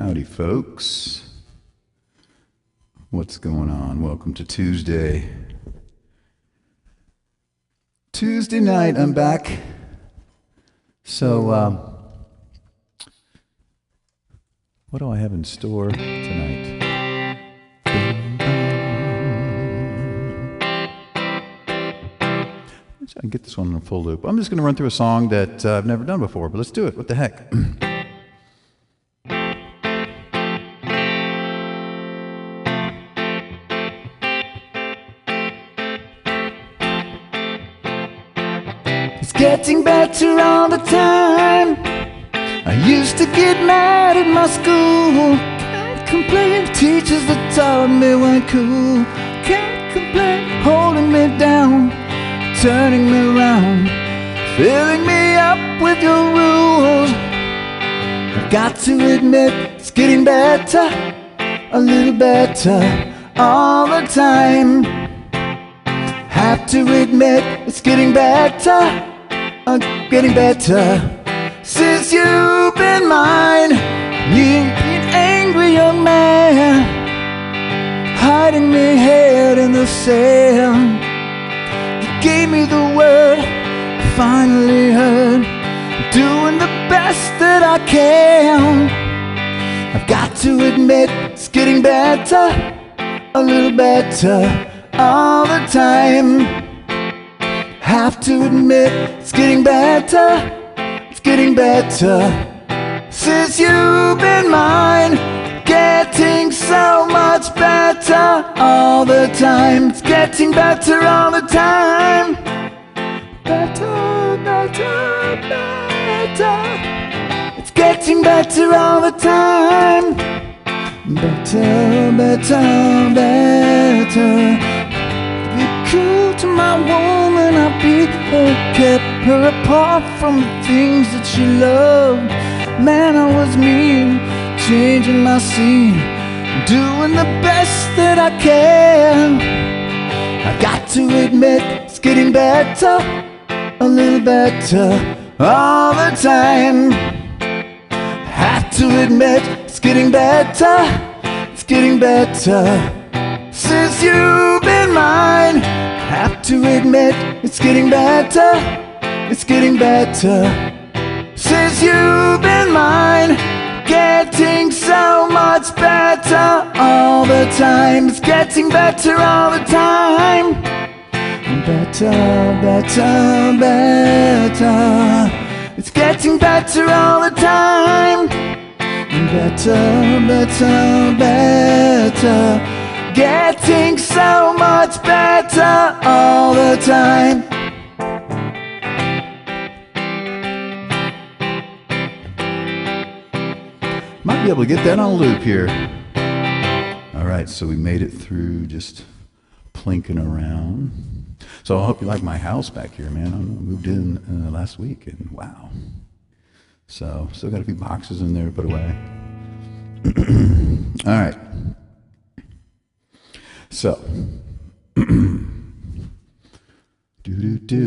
Howdy, folks. What's going on? Welcome to Tuesday. Tuesday night, I'm back. So, what do I have in store tonight? I can get this one in a full loop. I'm just going to run through a song that I've never done before, but let's do it. What the heck? It's getting better all the time. I used to get mad at my school. Can't complain, teachers that taught me weren't cool. Can't complain, holding me down, turning me around, filling me up with your rules. I've got to admit, it's getting better, a little better all the time. Have to admit, it's getting better, getting better since you've been mine. You've been angry young man, hiding me head in the sand. Gave me the word, finally heard, doing the best that I can. I've got to admit, it's getting better, a little better all the time. Have to admit, it's getting better, it's getting better since you've been mine. Getting so much better all the time. It's getting better all the time. Better, better, better. It's getting better all the time. Better, better, better. Be cool to my woman, I beat her, kept her apart from the things that she loved. Man, I was mean, changing my scene, doing the best that I can. I've got to admit, it's getting better, a little better all the time. Have to admit, it's getting better, it's getting better since you've been mine. Have to admit, it's getting better, it's getting better since you've been mine. Getting so much better all the time. It's getting better all the time. Better, better, better. It's getting better all the time. Better, better, better. Getting so much better all the time. Might be able to get that on a loop here. All right, so we made it through just plinking around. So I hope you like my house back here, man. I moved in last week, and wow. So still got a few boxes in there to put away. All right. So,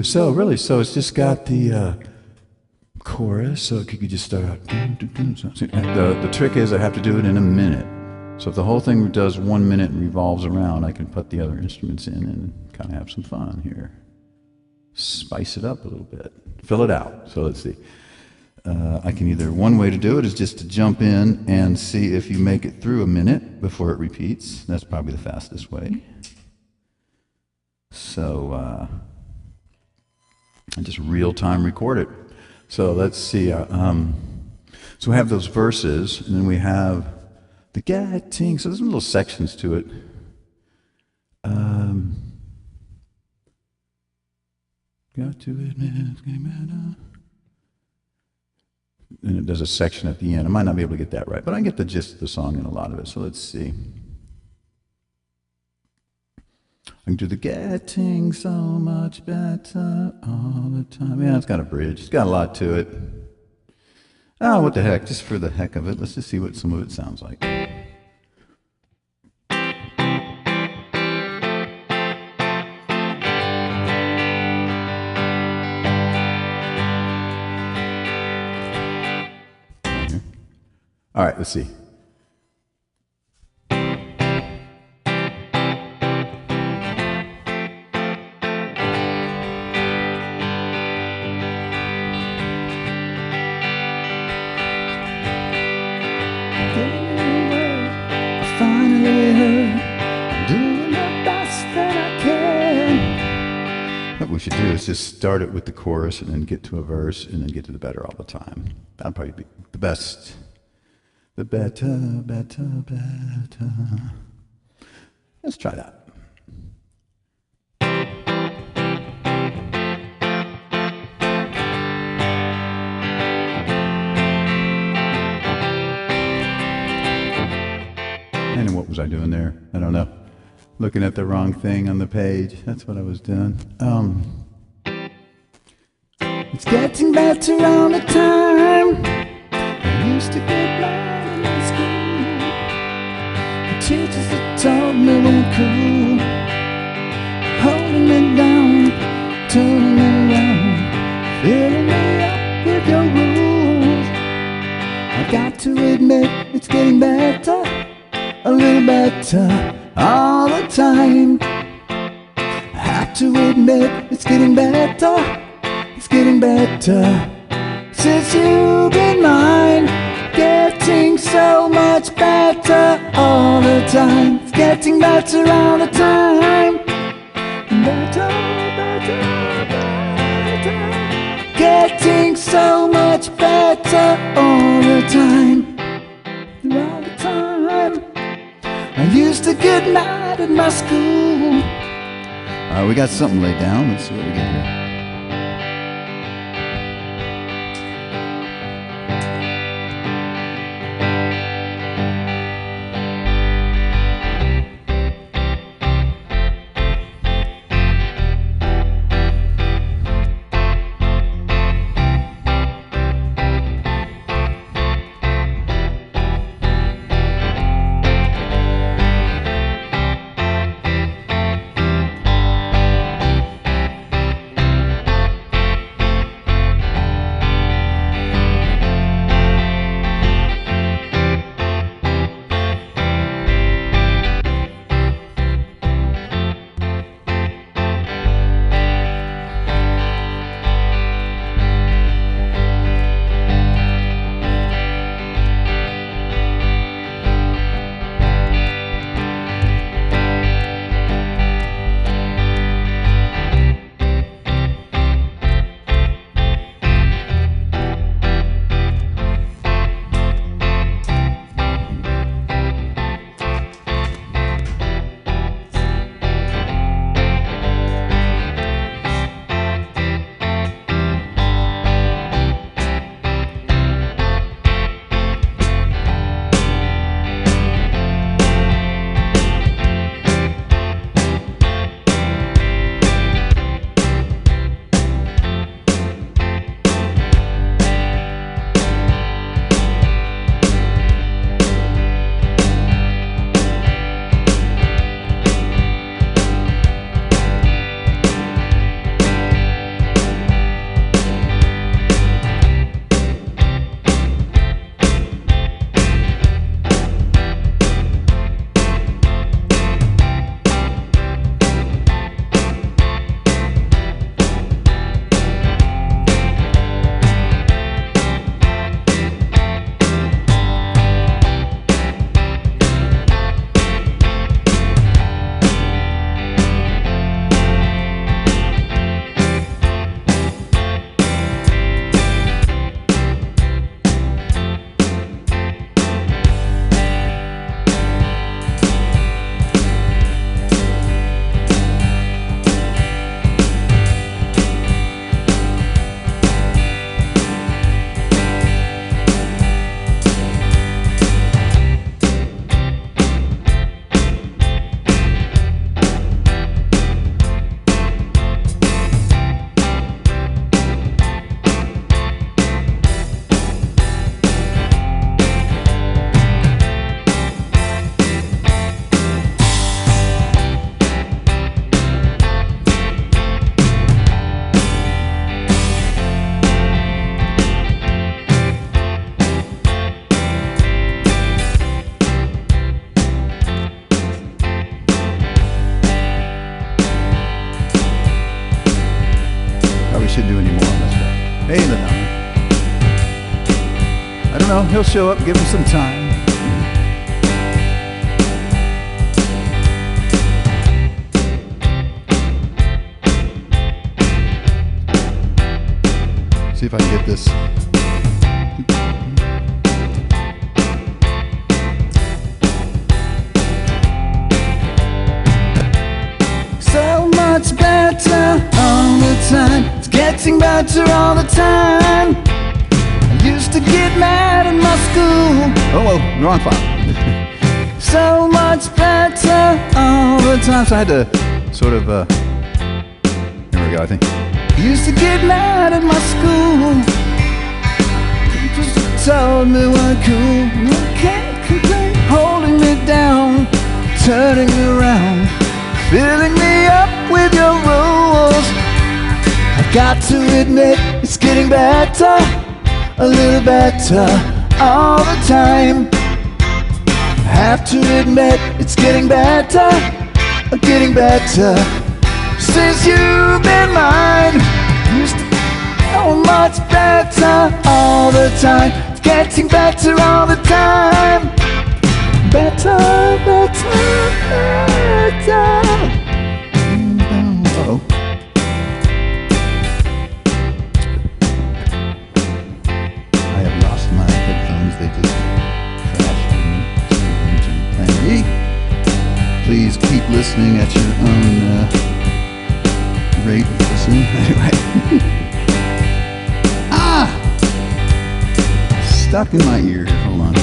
So really, so it's just got the chorus, so you could just start out. The trick is I have to do it in a minute. So if the whole thing does 1 minute and revolves around, I can put the other instruments in and kind of have some fun here. Spice it up a little bit. Fill it out. So let's see. I can either, one way to do it is just to jump in and see if you make it through a minute before it repeats. That's probably the fastest way. So I just real-time record it. So let's see. So we have those verses, and then we have the getting. So there's some little sections to it. Got to admit it's getting better. And it does a section at the end. I might not be able to get that right, but I can get the gist of the song in a lot of it. So let's see. I can do the getting so much better all the time. Yeah, it's got a bridge. It's got a lot to it. Oh, what the heck? Just for the heck of it, let's just see what some of it sounds like. All right, let's see. should do is just start it with the chorus and then get to a verse and then get to the better all the time. That'd probably be the best. The better, better, better. Let's try that. And what was I doing there? I don't know. Looking at the wrong thing on the page. That's what I was doing. It's getting better all the time. I used to get mad in my school. The teachers that told me weren't cool. Holding me down, turning me around, filling me up with your rules. I've got to admit it's getting better, a little better all the time. I have to admit it's getting better, it's getting better since you've been mine. Getting so much better all the time. It's getting better all the time. Better, better, better. Getting so much better all the time. All the time. I used to get mad at my school. We got something laid down. Let's see what we get here. should do any more on this guy. Hey, Ladonna. I don't know, he'll show up, give him some time. see if I can get this. So much better all the time. It's getting better all the time. I used to get mad in my school. Oh, wrong file. So much better all the time. So I had to sort of, there we go, I think. I used to get mad at my school. Just told me what cool. You can't complain. Holding me down, turning me around, filling me up with your rules. I've got to admit, it's getting better, a little better all the time. I have to admit, it's getting better, since you've been mine. Used to be so much better all the time. It's getting better all the time. Better. Uh-oh. I have lost my headphones. They just crashed into Plan B. Please keep listening at your own rate of listening. Anyway. Stuck in my ear. Hold on.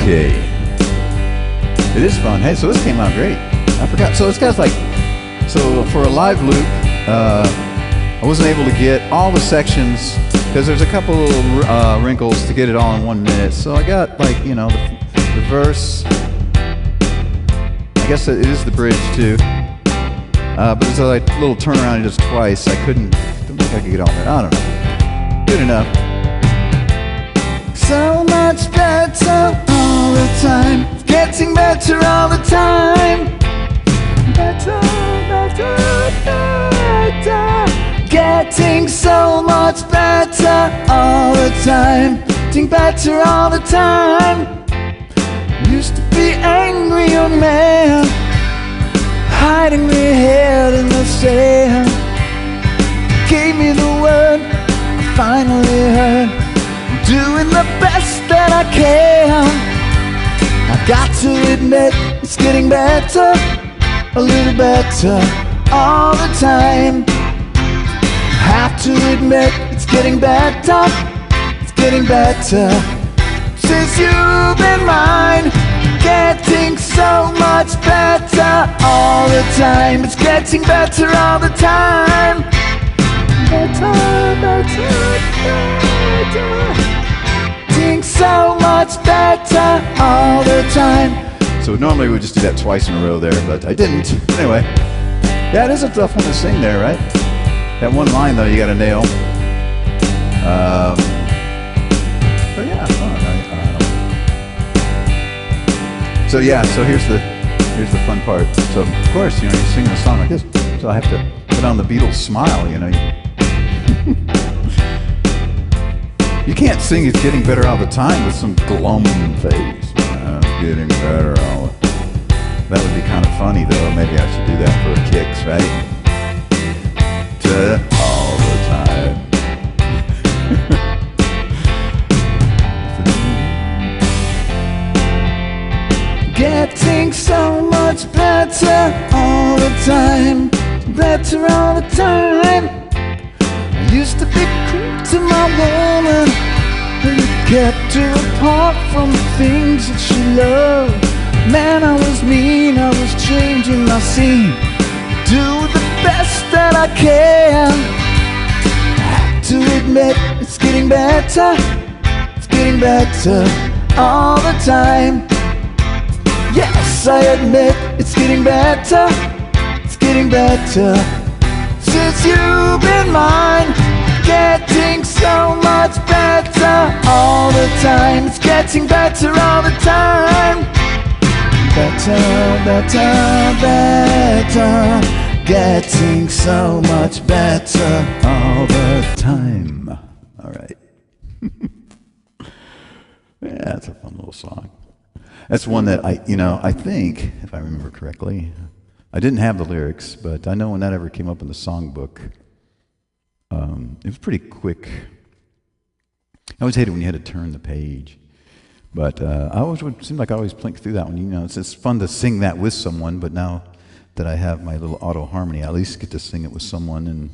Okay. It is fun. Hey, so this came out great. I forgot. So it's got like, so for a live loop, I wasn't able to get all the sections because there's a couple wrinkles to get it all in 1 minute. So I got like, you know, the verse. I guess it is the bridge too. But it's a like, little turnaround just twice. I don't think I could get all that. I don't know. Good enough. So much better all the time. It's getting better all the time. Better. Getting so much better all the time. Getting better all the time. Used to be angry young man, hiding my head in the sand. Gave me the word I finally heard. Doing the best that I can. I got to admit, it's getting better, a little better all the time. Have to admit, it's getting better, since you've been mine. Getting so much better all the time. It's getting better all the time. Better. Getting so much better all the time. So normally we just do that twice in a row there, but I didn't. Anyway, yeah, it is a tough one to sing there, right? That one line though, you got to nail. But yeah, fun. So yeah, so here's the fun part. So of course, you know, you're singing a song like this, so I have to put on the Beatles smile, you know. You can't sing "It's Getting Better All the Time" with some glum face. Getting better all. That would be kind of funny, though. Maybe I should do that for kicks, right? All the time. Getting so much better all the time. Better all the time. I used to be cruel to my woman, and it kept her apart from the things that she loved. Man, I was mean, I was changing my scene. Do the best that I can. I have to admit, it's getting better all the time. Yes, I admit, it's getting better getting better since you've been mine. Getting so much better all the time. It's getting better all the time. Better, better, better. Getting so much better all the time. All right. Yeah, that's a fun little song. That's one that I think, if I remember correctly, I didn't have the lyrics, but I know when that ever came up in the songbook, it was pretty quick. I always hated when you had to turn the page, but it seemed like I always plinked through that one. It's fun to sing that with someone, but now that I have my little auto harmony, I at least get to sing it with someone.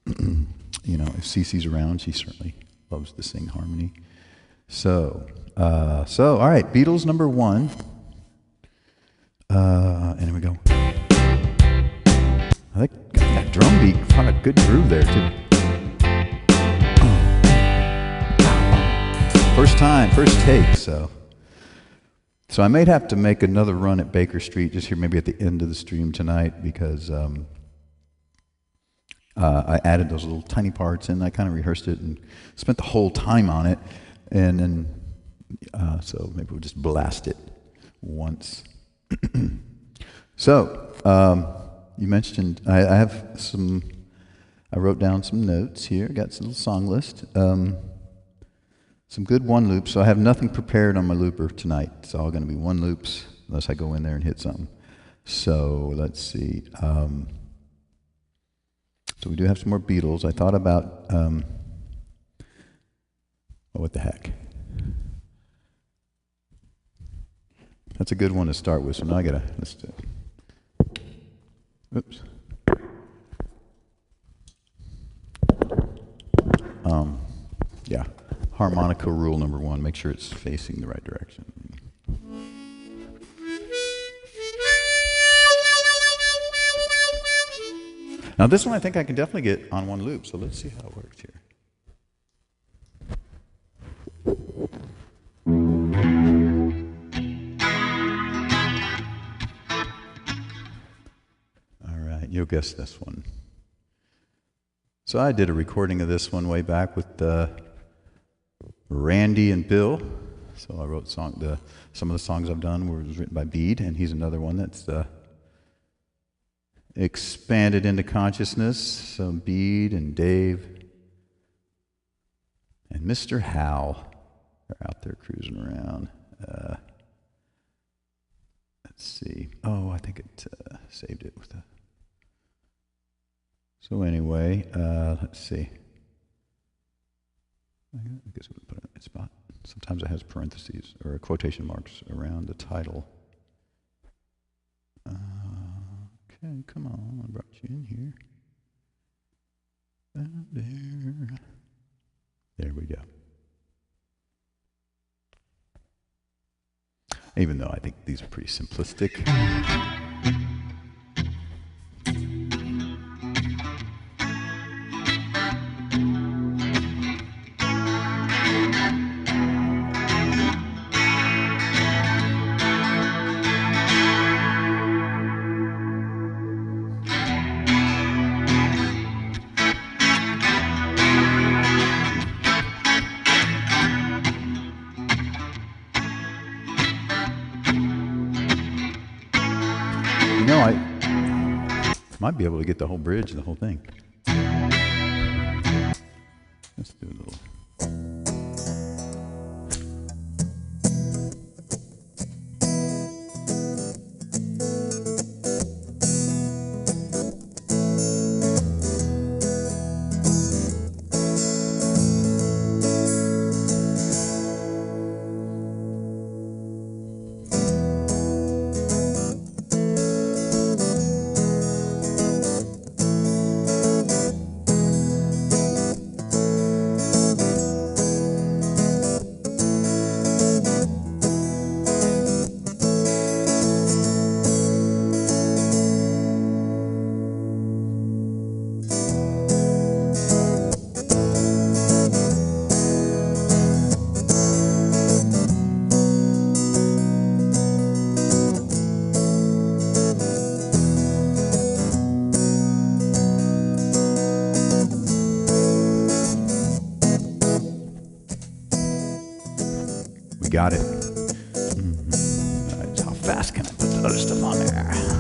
And if Cece's around, she certainly loves to sing harmony. So all right, Beatles number 1. And here we go. I think that drum beat found a good groove there too. First time, first take. So I may have to make another run at Baker Street just here, maybe at the end of the stream tonight, because I added those little tiny parts and I kind of rehearsed it and spent the whole time on it. And then, so maybe we'll just blast it once. So, you mentioned, I wrote down some notes here, got some little song list. Some good one loops, so I have nothing prepared on my looper tonight. It's all going to be one loops, unless I go in there and hit something. So, let's see. So we do have some more Beatles. I thought about, what the heck. That's a good one to start with, so now let's do it. Oops. Yeah, harmonica rule number 1, make sure it's facing the right direction. Now this one I think I can definitely get on one loop, so let's see how it works here. You'll guess this one. So I did a recording of this one way back with Randy and Bill. So I wrote some of the songs I've done was written by Bede, and he's another one that's expanded into consciousness. So Bede and Dave and Mr. Hal are out there cruising around. Let's see. Oh, I think it saved it with a... So anyway, let's see. I guess we'll put it in the right spot. Sometimes it has parentheses or quotation marks around the title. Okay, come on, I brought you in here. There we go. Even though I think these are pretty simplistic. Might be able to get the whole bridge and the whole thing. Let's do a little. got it. Right, how fast can I put the other stuff on there?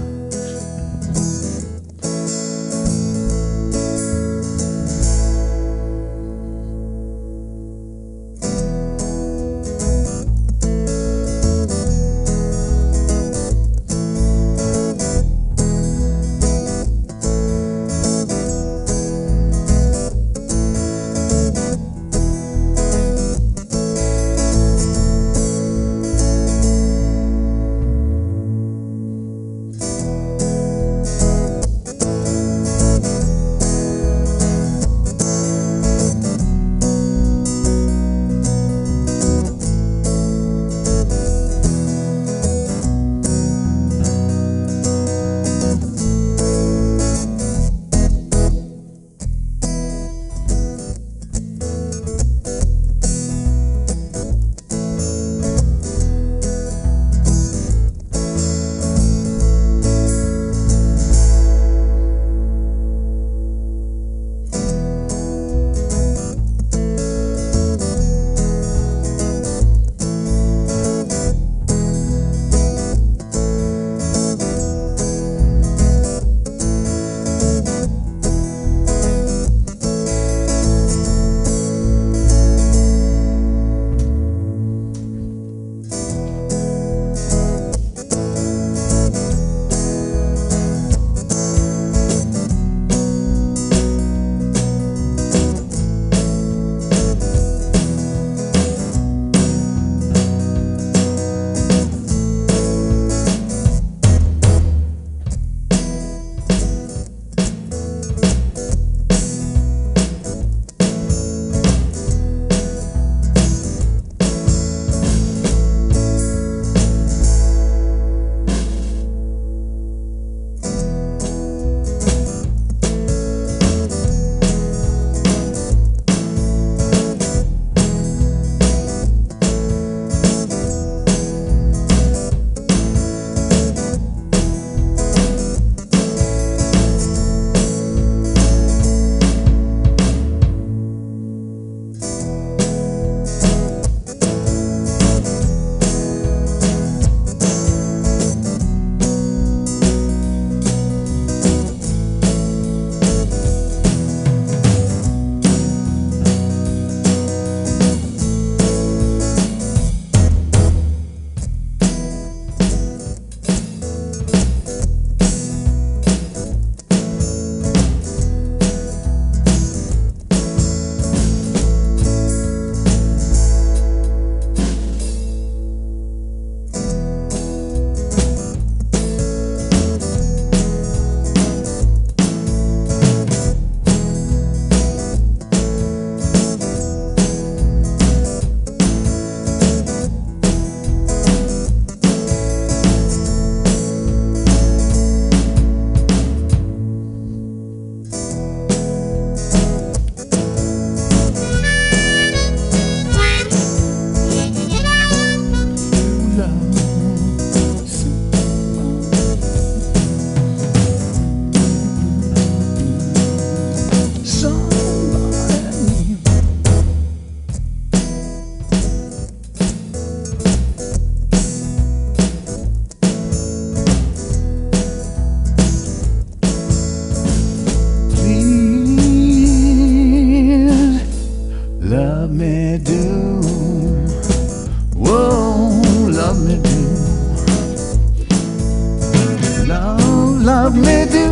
love me do.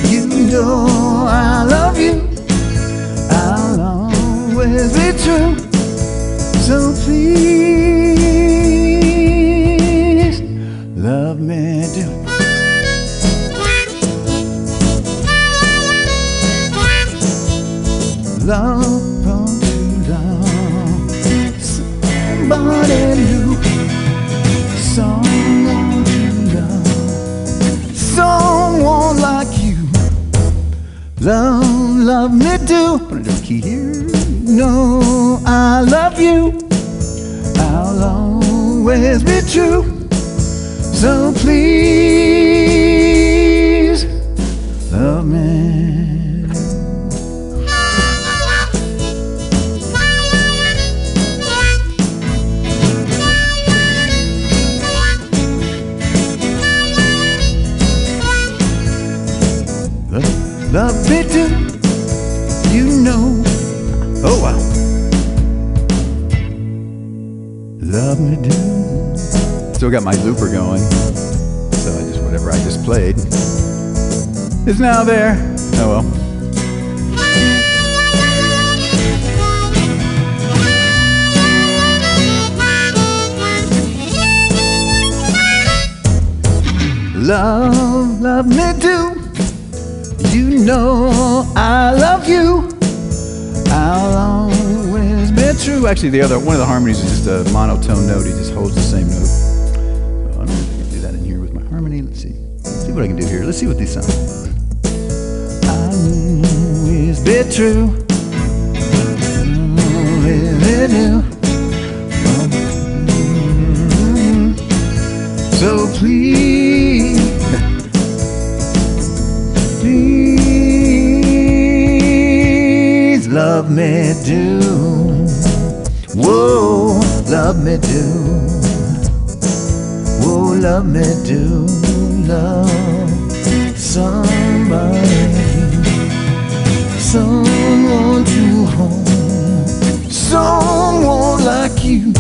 You know I love you. I'll always be true. So please love me do. Love from too long. Somebody new. Someone to love. Someone like you. Love, love me do. Put a little key here. No, I love you. I'll always be true. So please love me. do. You know. Oh wow. Love me do. Still got my looper going, so whatever I just played is now there. Oh well. Love, love me do. You know I love you. I'll always be true. Actually, one of the harmonies is just a monotone note. He just holds the same note. So I don't know if I can do that in here with my harmony. Let's see. Let's see what I can do here. Let's see what these sound. I'll always be true. Always be true. So please, please love me do. Whoa, love me do. Whoa, love me do. Love somebody, someone to hold, someone like you.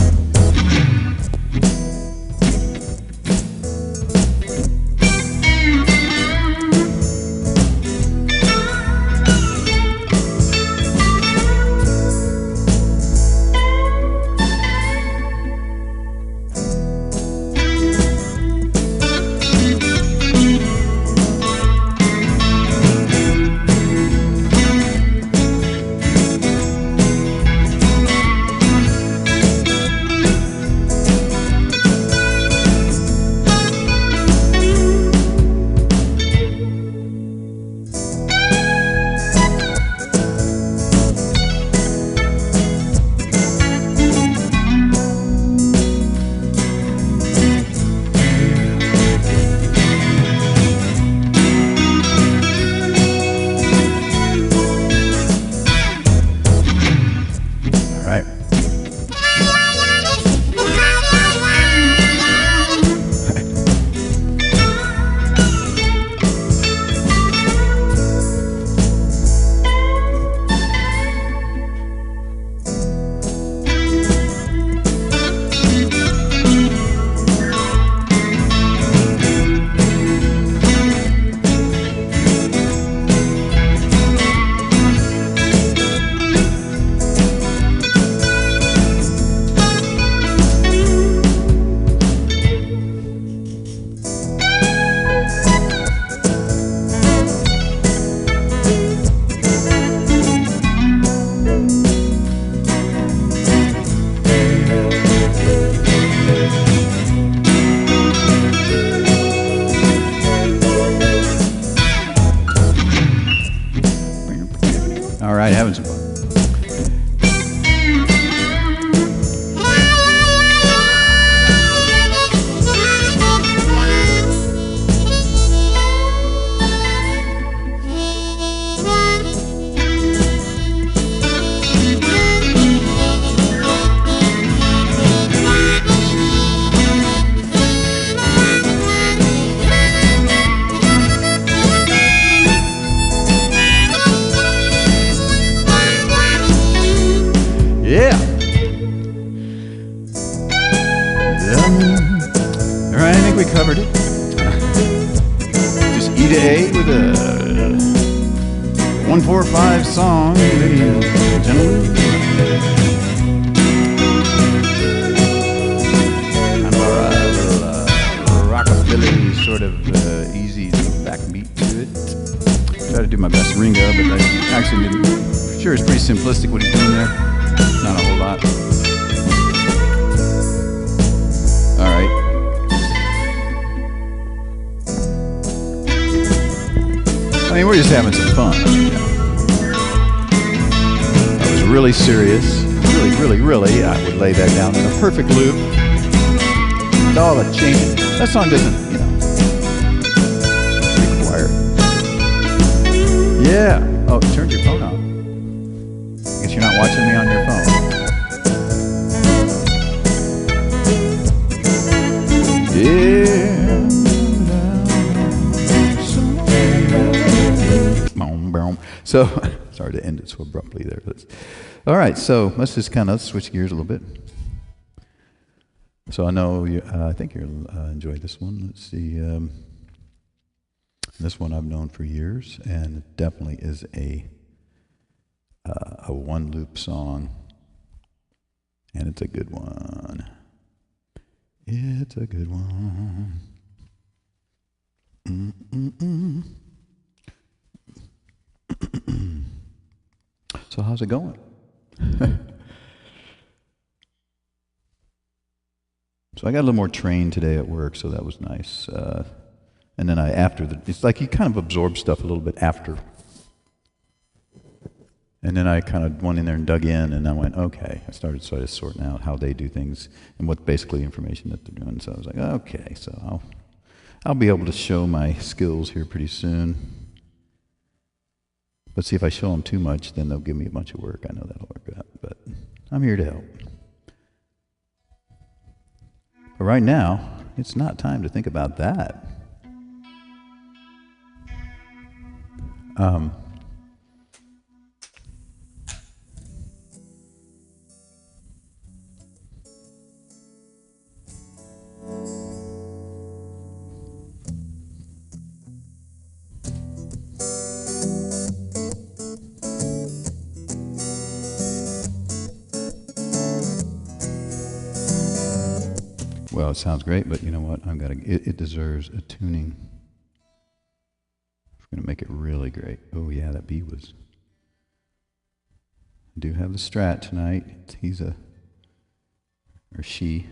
All right, having some fun. Yeah. All right, I think we covered it. Just E to A with a 1-4-5 song, ladies and gentlemen. Kind of a little rockabilly, sort of easy backbeat to it. Try to do my best Ringo, but I actually didn't. Sure, it's pretty simplistic what he's doing there. Not a whole lot. All right. I mean, we're just having some fun. You know. I was really serious. Really, I would lay that down in a perfect loop. With all the changes. That song doesn't, you know, require. Yeah. Oh, you turned your phone on. Guess you're not watching me on your phone. Yeah. So, sorry to end it so abruptly there. All right, so let's just kind of switch gears a little bit. So I know I think you'll enjoy this one. Let's see. This one I've known for years, and it definitely is a one loop song, and it's a good one. It's a good one. So how's it going? So I got a little more trained today at work, so that was nice. And then it's like you kind of absorb stuff a little bit after. And then I kind of went in there and dug in, and I went, okay. I started sort of sorting out how they do things and what basically information that they're doing. So I was like, okay, so I'll be able to show my skills here pretty soon. But see, if I show them too much, then they'll give me a bunch of work. I know that'll work out, but I'm here to help. But right now, it's not time to think about that. Well, it sounds great, but you know what? It deserves a tuning. We're going to make it really great. Oh yeah, that B was. I do have the Strat tonight. Or she.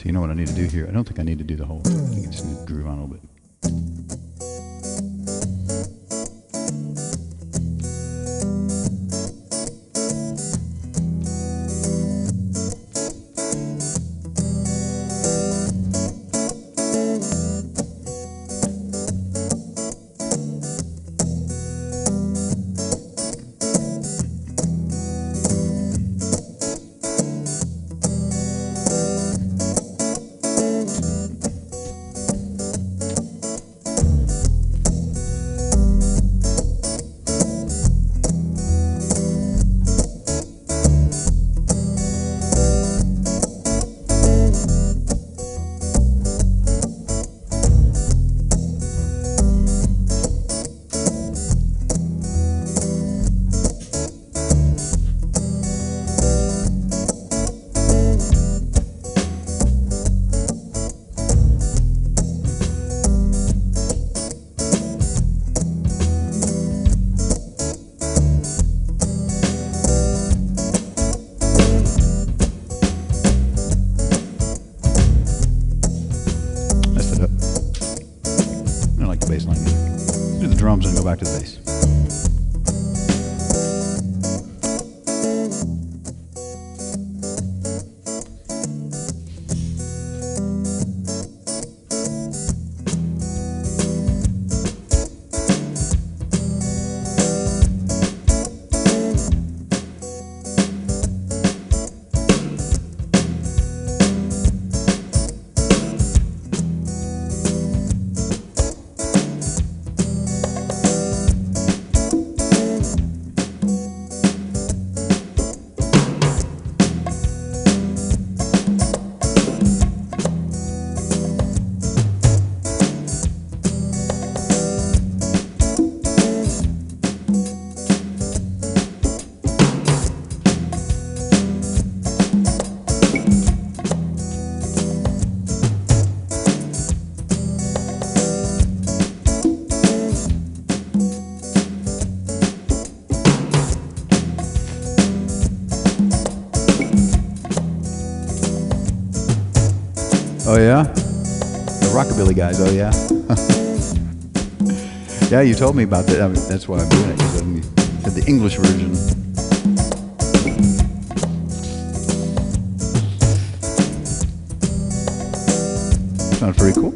You know what I need to do here? I don't think I need to do the whole thing. I think I just need to groove on a little bit. Drums and go back to the bass. Oh yeah? The rockabilly guys, oh yeah? Yeah, you told me about that. I mean, that's why I'm doing it, because you said the English version. Sounds pretty cool.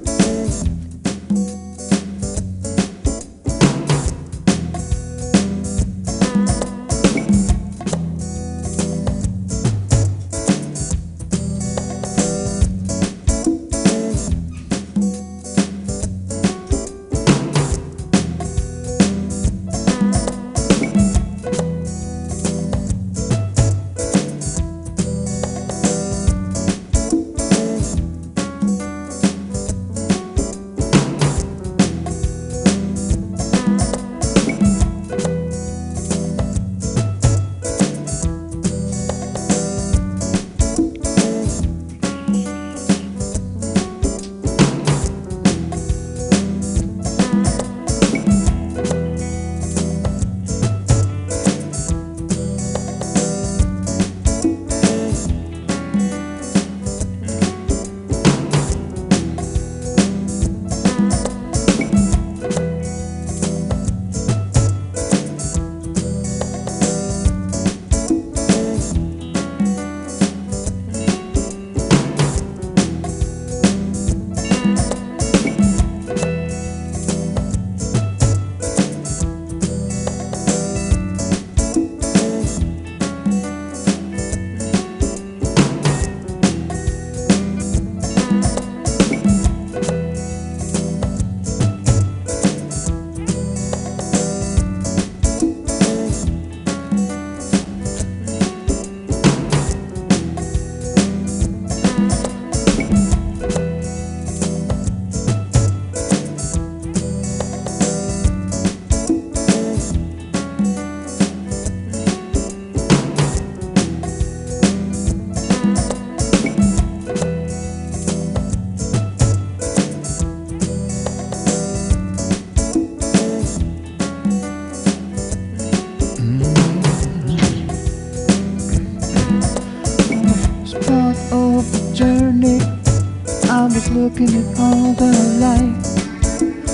Looking at all the light,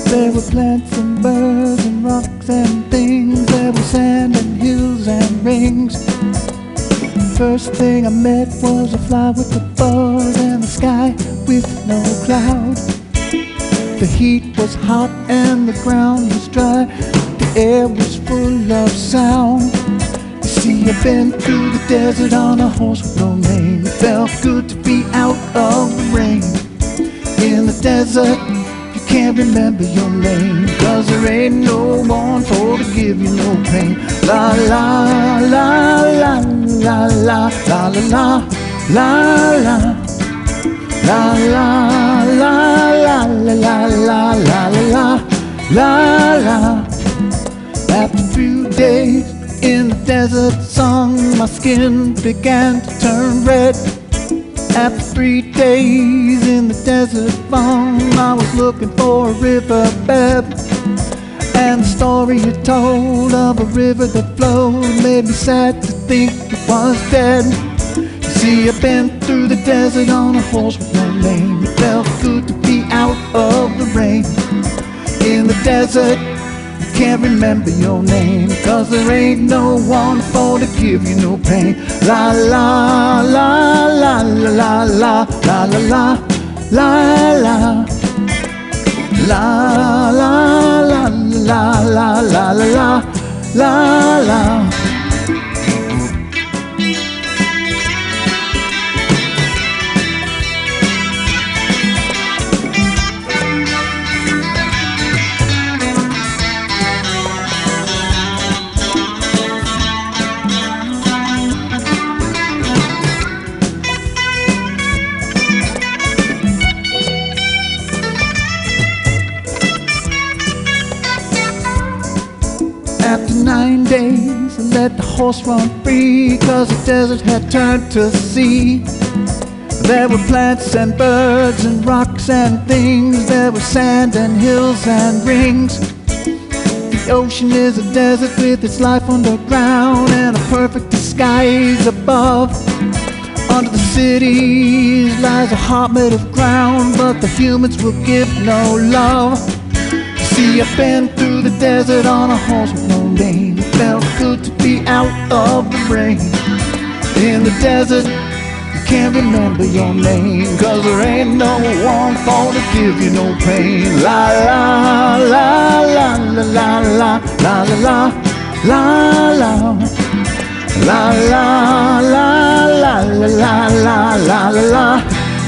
there were plants and birds and rocks and things. There were sand and hills and rings. First thing I met was a fly with a buzz and the sky with no cloud. The heat was hot and the ground was dry. The air was full of sound. You see, I've been through the desert on a horse with no name. It felt good to be out of the rain. In the desert, you can't remember your name, 'cause there ain't no one for to give you no pain. La la la la la la la la la la la la la la la la la la la la. After a few days in the desert sun, my skin began to turn red. After 3 days in the desert fun, I was looking for a riverbed. And the story you told of a river that flowed made me sad to think it was dead. You see, I've been through the desert on a horse with no name. It felt good to be out of the rain. In the desert, you can't remember your name, 'cause there ain't no one for to give you no pain. La la la la la la la la la la la la la la la la la la la. After 9 days, I let the horse run free, 'cause the desert had turned to sea. There were plants and birds and rocks and things. There were sand and hills and rings. The ocean is a desert with its life underground and a perfect disguise above. Beyond the cities lies a heart made of ground, but the humans will give no love. See, I've been through the desert on a horse with no name. It felt good to be out of the rain. In the desert, you can't remember your name, 'cause there ain't no one for to give you no pain. La la la la la la la la la la la. La la la la la la la la la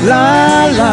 la la.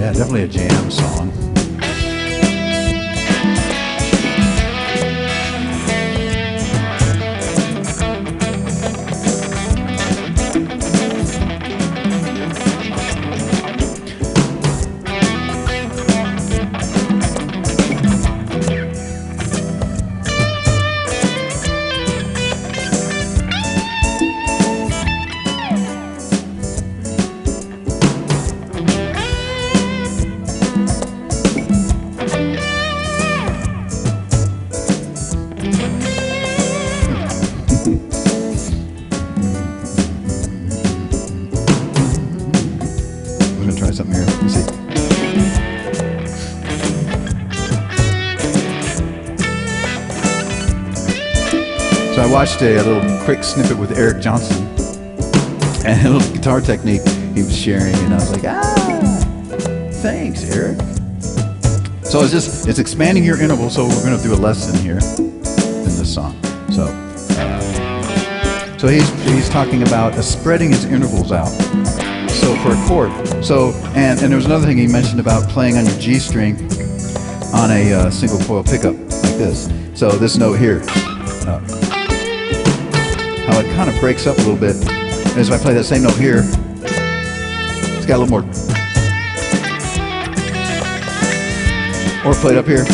Yeah, definitely a jam song. I'm gonna try something here. Let's see. So I watched a little quick snippet with Eric Johnson and a little guitar technique he was sharing, and I was like, thanks, Eric. So it's expanding your interval. So we're gonna do a lesson here in this song. So he's talking about spreading his intervals out. So for a chord. So and there was another thing he mentioned about playing on your G string on a single coil pickup like this. So this note here, how it kind of breaks up a little bit is if I play that same note here, it's got a little more. Or play it up here.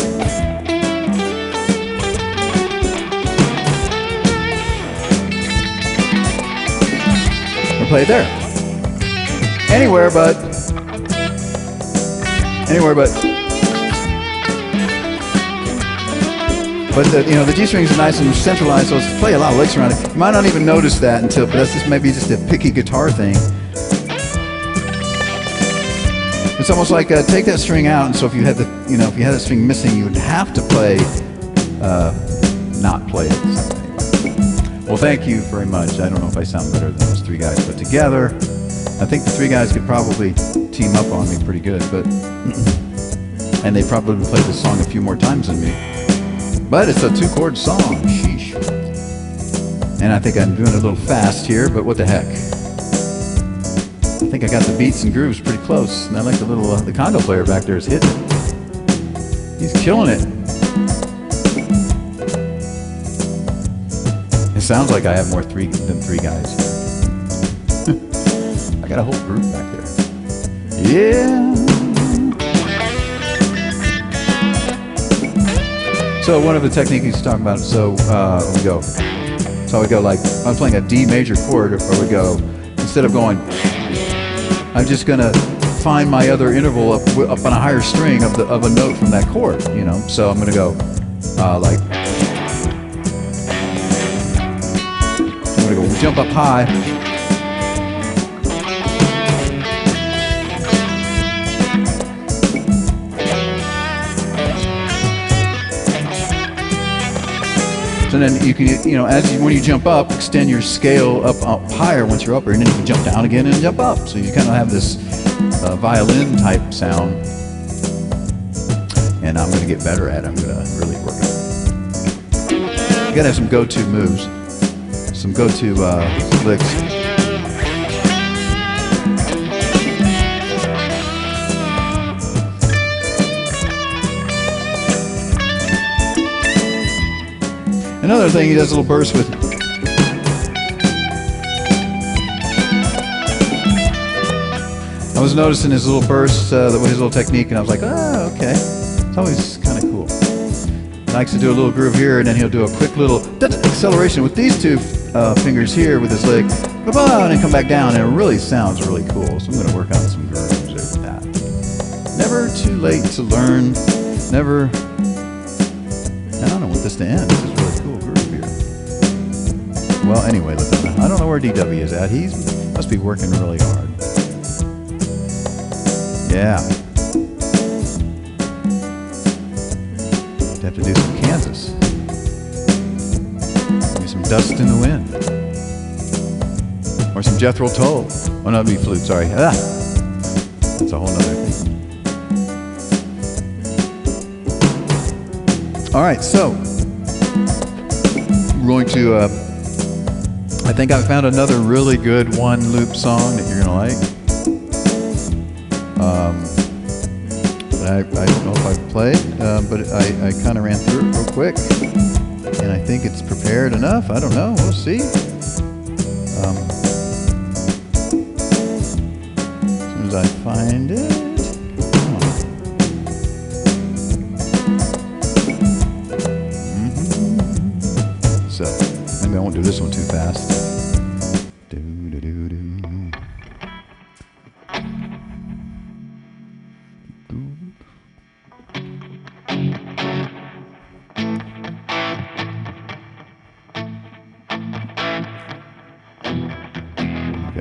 Or play it there. Anywhere but the G strings are nice and centralized, so it's play a lot of licks around it. You might not even notice that until, but that's maybe just a picky guitar thing. It's almost like take that string out, and so if you had that string missing, you would have to play, not play it. Well, thank you very much. I don't know if I sound better than those three guys put together. I think the three guys could probably team up on me pretty good, but and they probably played this song a few more times than me. But it's a two-chord song, sheesh. And I think I'm doing it a little fast here, but what the heck? I think I got the beats and grooves pretty close. And I like the conga player back there is hitting it. He's killing it. It sounds like I have more than three guys. I got a whole group back there. Yeah. So one of the techniques he's talking about, so we go. So I would go like, I'm playing a D major chord, or we go, instead of going, I'm just gonna find my other interval up on a higher string of a note from that chord, you know. So I'm gonna go like, I'm gonna go jump up high. So then you can, when you jump up, extend your scale up higher once you're up here, and then you can jump down again and jump up. So you kind of have this violin type sound. And I'm going to get better at it. I'm going to really work on it. You got to have some go-to moves, some go-to licks. Another thing, he does a little burst with. I was noticing his little bursts, his little technique, and I was like, oh, okay. It's always kind of cool. He likes to do a little groove here, and then he'll do a quick little acceleration with these two fingers here with his lick, and then come back down, and it really sounds really cool. So I'm going to work on some grooves there with that. Never too late to learn. Never. I don't know what this to end. This is really cool groove here. Well, anyway, I don't know where DW is at. He must be working really hard. Yeah. Have to do some Kansas. Maybe some Dust in the Wind. Or some Jethro Tull. Oh, no, that'd be flute, sorry. Ah! That's a whole nother thing. Alright, so I'm going to, I think I found another really good one loop song that you're going to like. I don't know if I've played, but I kind of ran through it real quick, and I think it's prepared enough. I don't know. We'll see. As soon as I find it. So maybe I won't do this one too fast.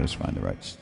Just find the right. See.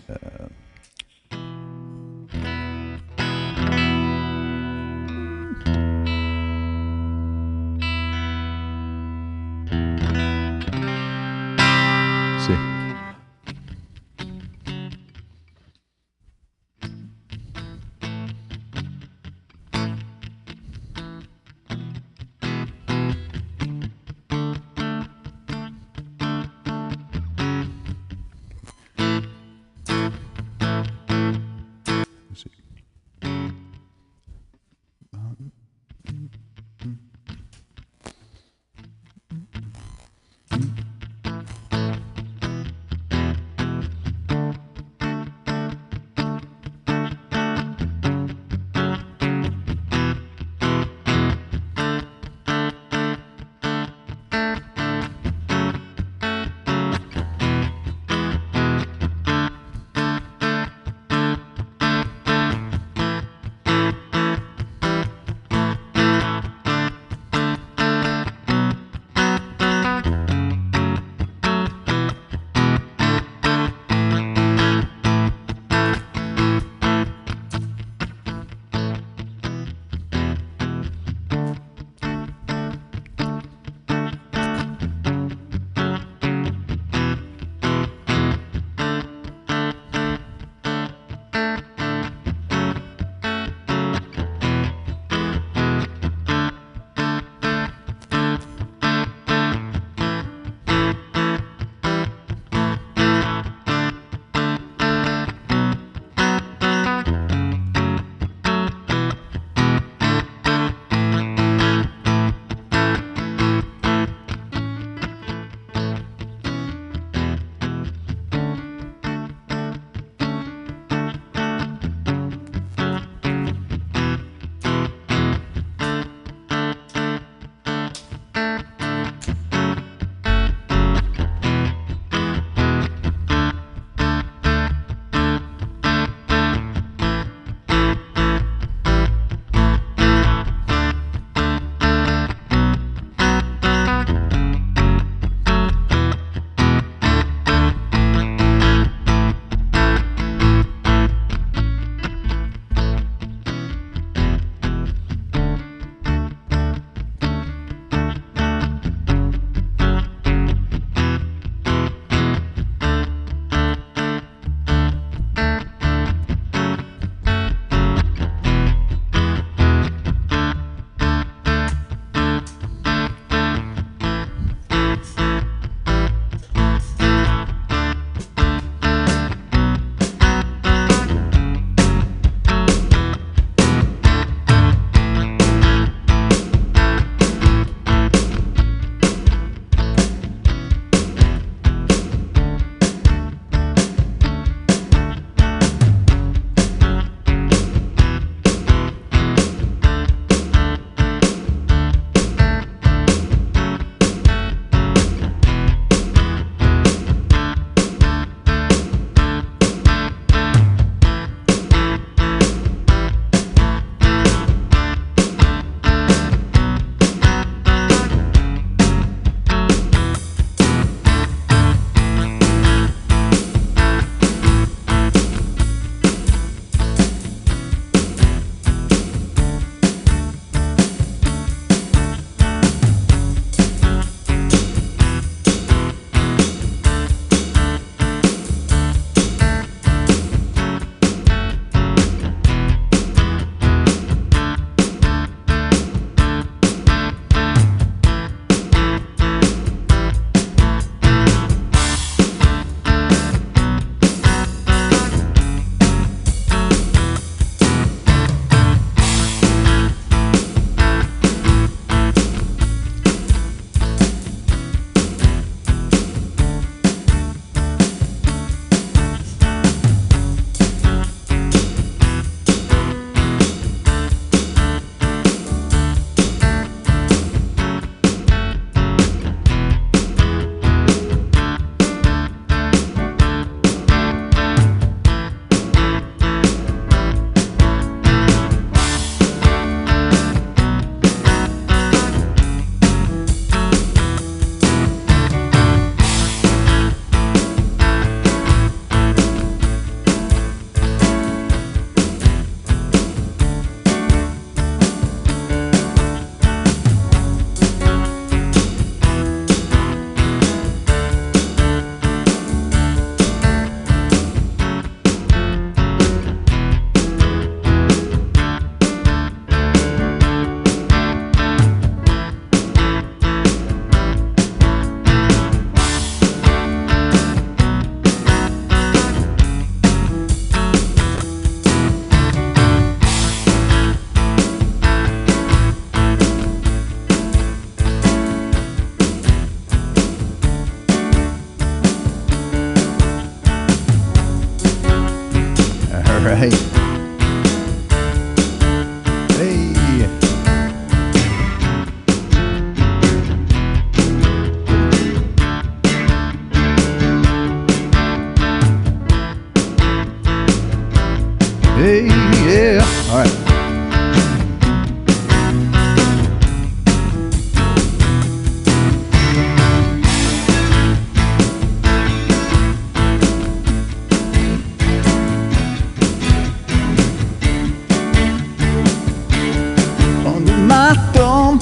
my thumb.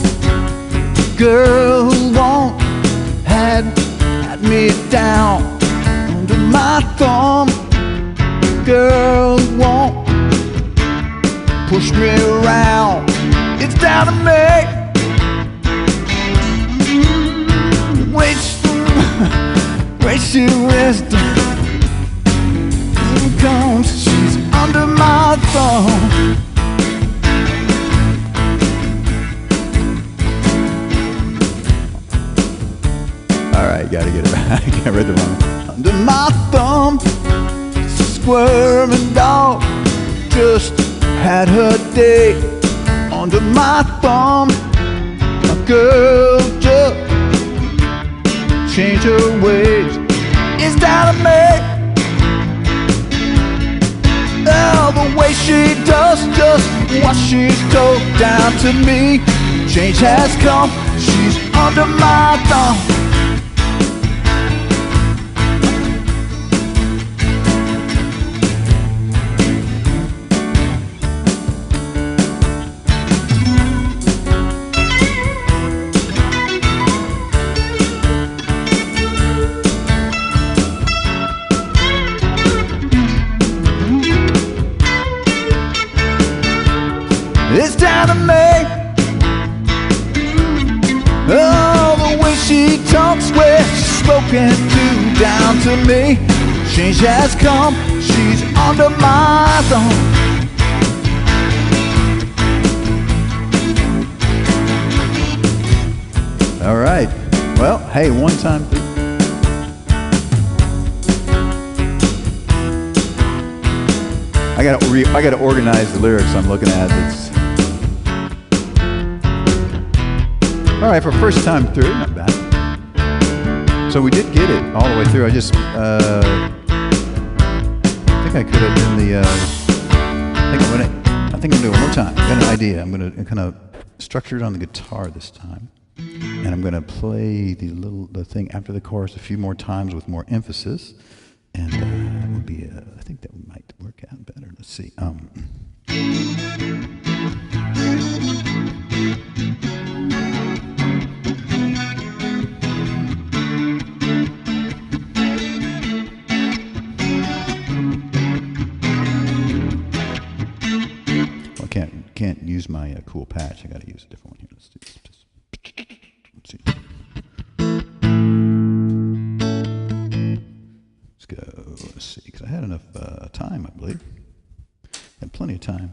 Girl won't had me down. Under my thumb. Girl won't push me around. It's down to me. Wasted wisdom comes, she's under my thumb. Alright, gotta get it back. I read the wrong. Under my thumb, squirming dog just had her day. Under my thumb, a girl just changed her ways. It's down to me. Oh, the way she does just what she's told. Down to me. Change has come. She's under my thumb. It's down to me. Oh, the way she talks, where she's spoken to. Down to me. Change has come. She's under my thumb. All right. Well, hey, one time. I gotta organize the lyrics I'm looking at. It's all right for first time through, not bad. So we did get it all the way through. I just I think I could have done the. I think I'm gonna do it one more time. I got an idea. I'm gonna kind of structure it on the guitar this time, and I'm gonna play the thing after the chorus a few more times with more emphasis, and it would be. I think that might work out better. Let's see. Can't use my cool patch. I got to use a different one here. Let's do this. Let's see. Let's go. Let's see. Because I had enough time, I believe. Had plenty of time.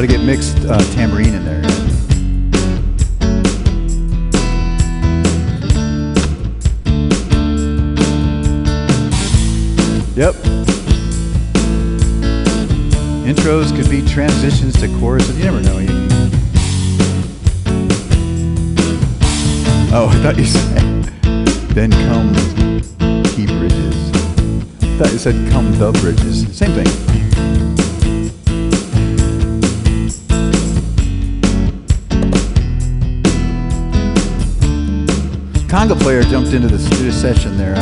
to get mixed tambourine in there. Yep. Intros could be transitions to choruses. You never know. Oh, I thought you said, then come key bridges. I thought you said come the bridges. Same thing. Conga player jumped into the studio session there.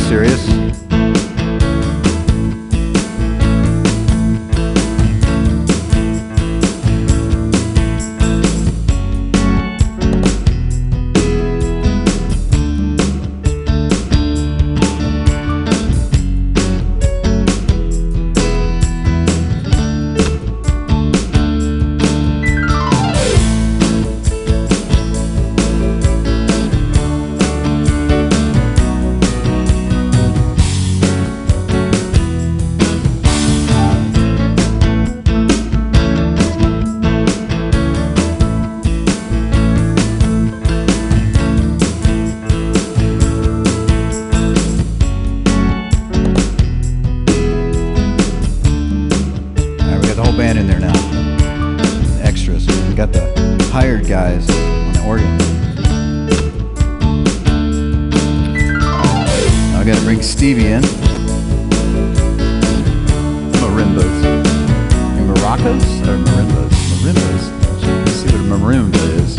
Serious. Band in there now. Extras. We got the hired guys on the organ. Now I got to bring Stevie in. Marimbas. Maracas or marimbas? Marimbas. Let's see what a marimba is.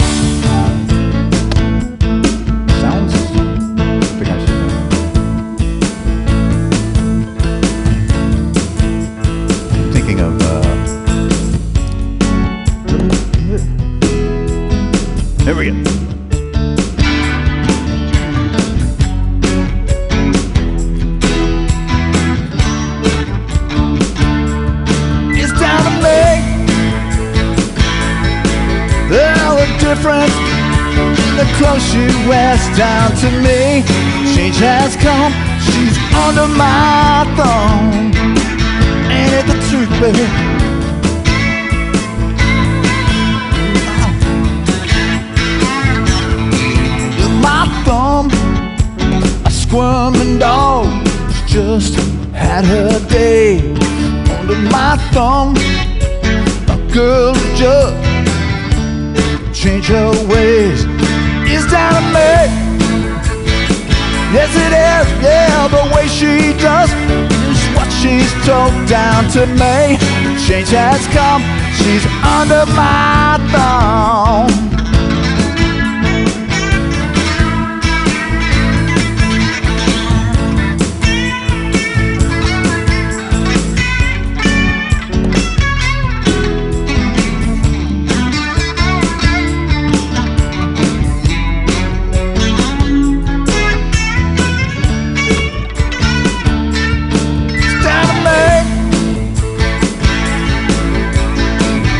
Sounds. I think I should know. I'm thinking of there we go. It's time to make the difference in the clothes she wears down to me. Change has come, she's under my thumb. Ain't it the truth, baby? A squirming dog just had her day. Under my thumb, a girl just change her ways. It's down to me. Yes it is, yeah, the way she does is what she's told down to me. Change has come, she's under my thumb.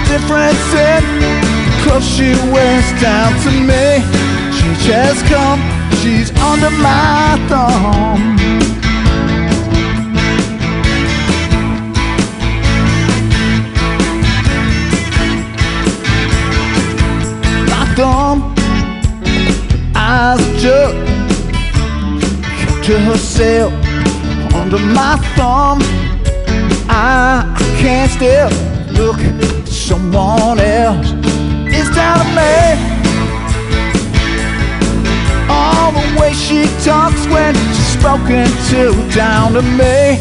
Difference in clothes she wears down to me. She has come, she's under my thumb. My thumb, eyes just kept to herself. Under my thumb, I can't still look someone else. It's down to me. all the way she talks when she's spoken to down to me.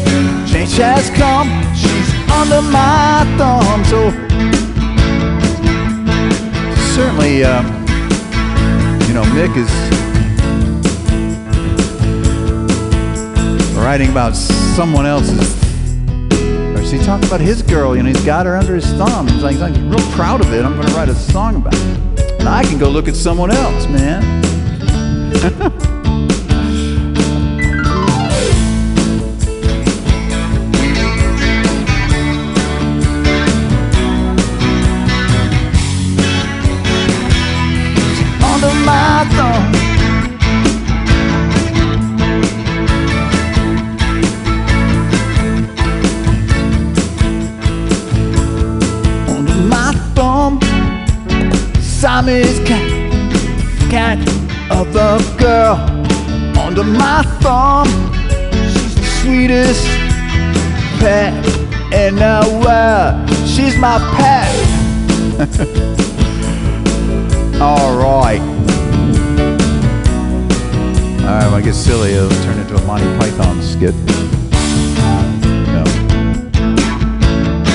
Change has come, she's under my thumb. So certainly, you know, Mick is writing about someone else's. Or is he talking about his girl? You know, he's got her under his thumb. He's like real proud of it. I'm going to write a song about it. And I can go look at someone else, man. Under my thumb. Under my thumb. Siamese cat of the girl under my thumb. She's the sweetest pet in the world. She's my pet. All right. All right, when I get silly, it'll turn into a Monty Python skit. No.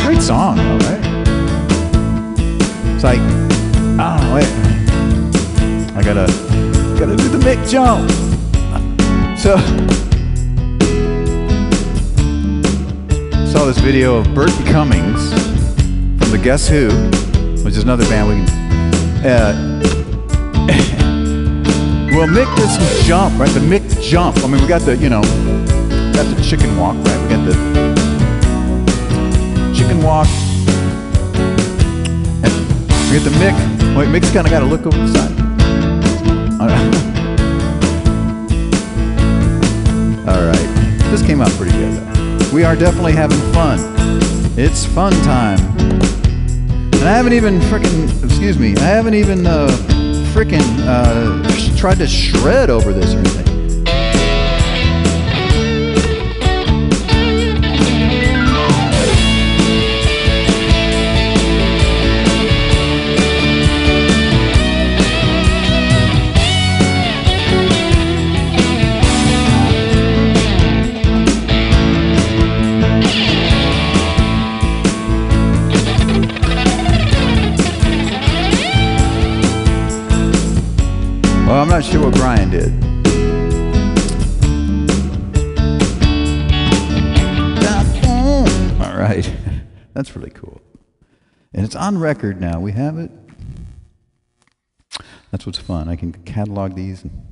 Great song, though, right? It's like, oh, wait. I gotta do the Mick jump. So, saw this video of Burton Cummings from the Guess Who, which is another band we can. Well, Mick did some jump, right? The Mick jump. I mean, we got the, you know, got the chicken walk, right? We got the chicken walk, and we got the Mick. Wait, Mick's kind of got to look over the side. All right, this came out pretty good though. We are definitely having fun. It's fun time. And I haven't even I haven't even tried to shred over this or anything. Well, I'm not sure what Brian did. All right. That's really cool. And it's on record now. We have it. That's what's fun. I can catalog these. And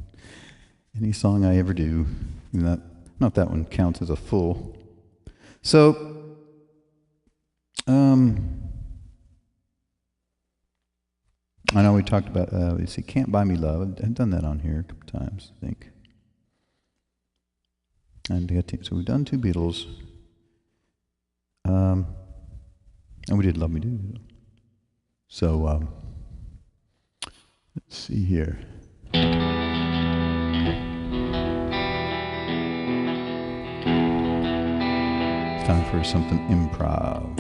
any song I ever do. Not that one counts as a full. So, I know we talked about, let's see, Can't Buy Me Love. I've done that on here a couple times, I think. So we've done 2 Beatles. And we did Love Me Do. So, let's see here. It's time for something improv.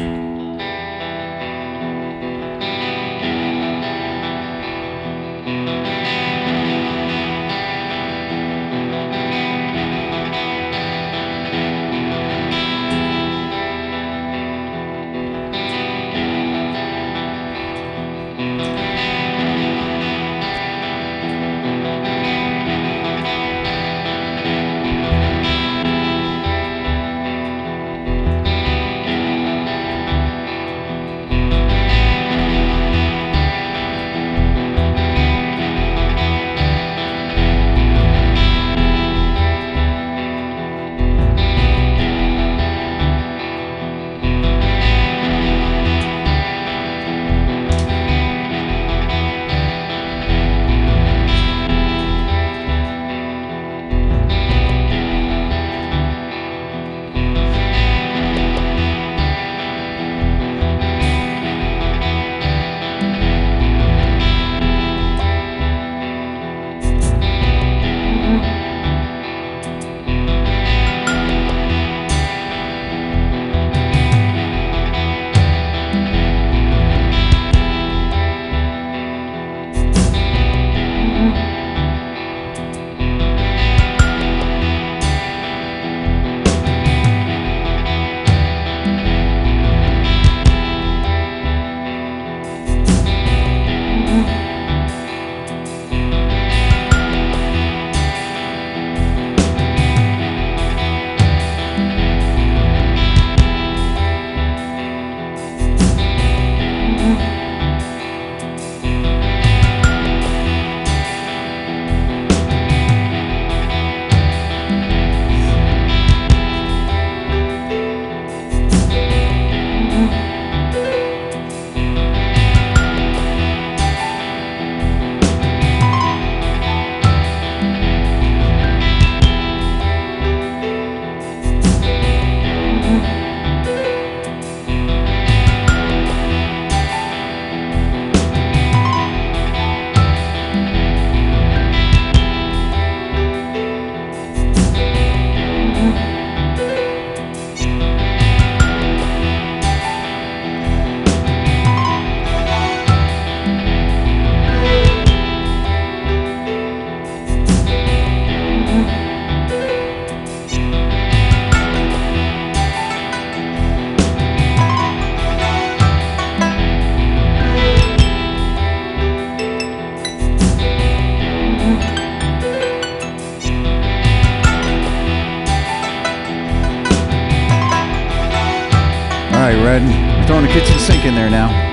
Alright, Red, we're throwing the kitchen sink in there now.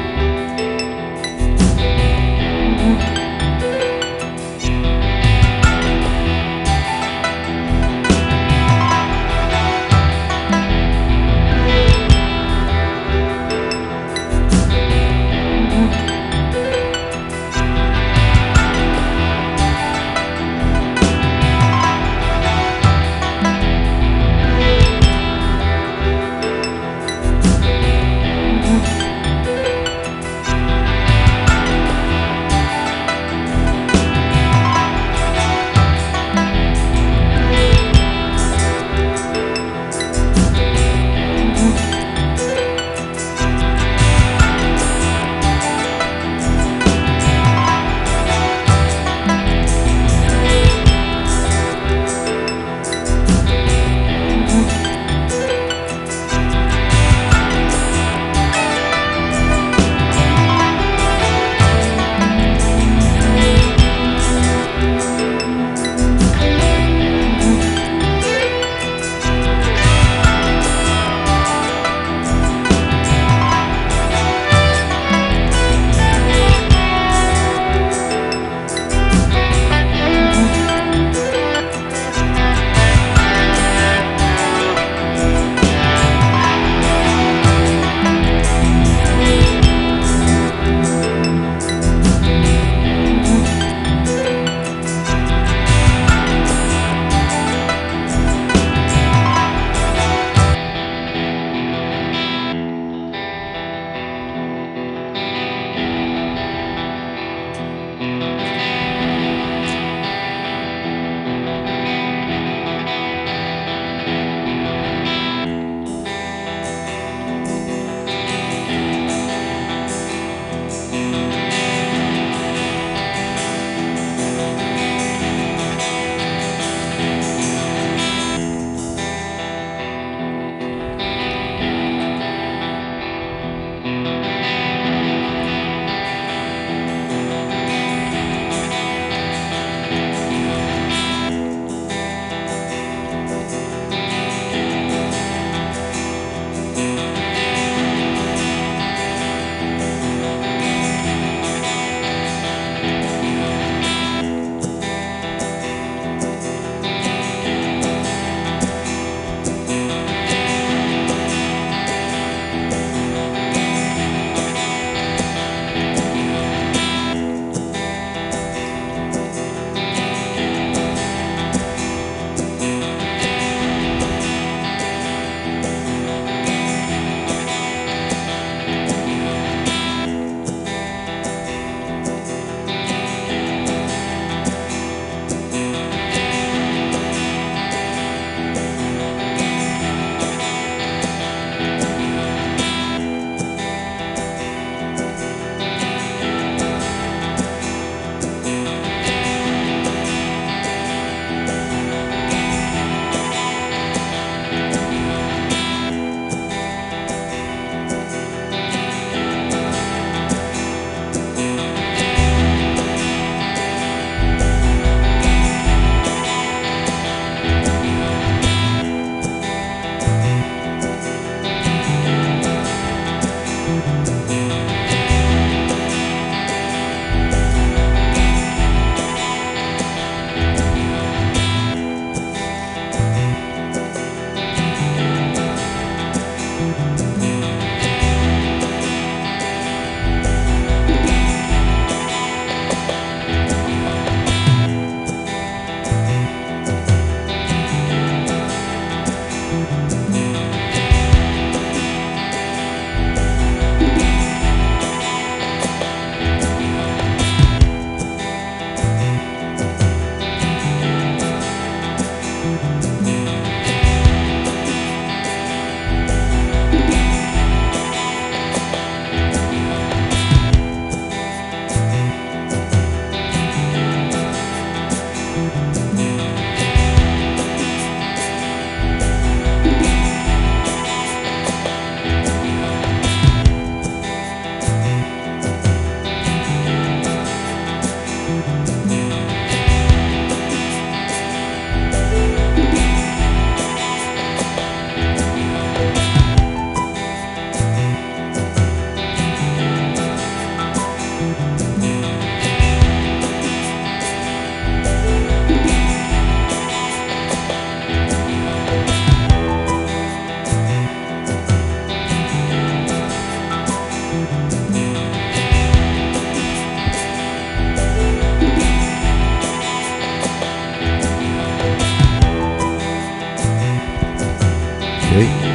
Okay.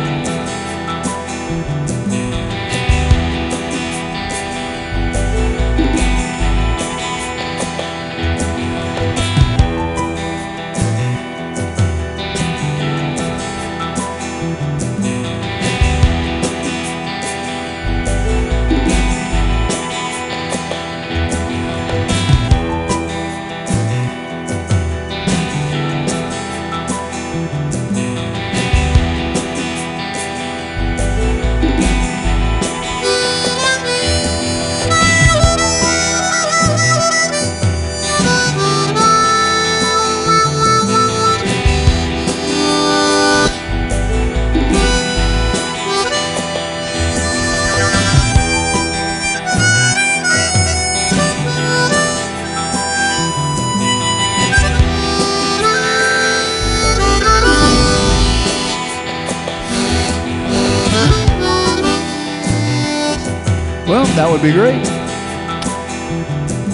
Well, that would be great.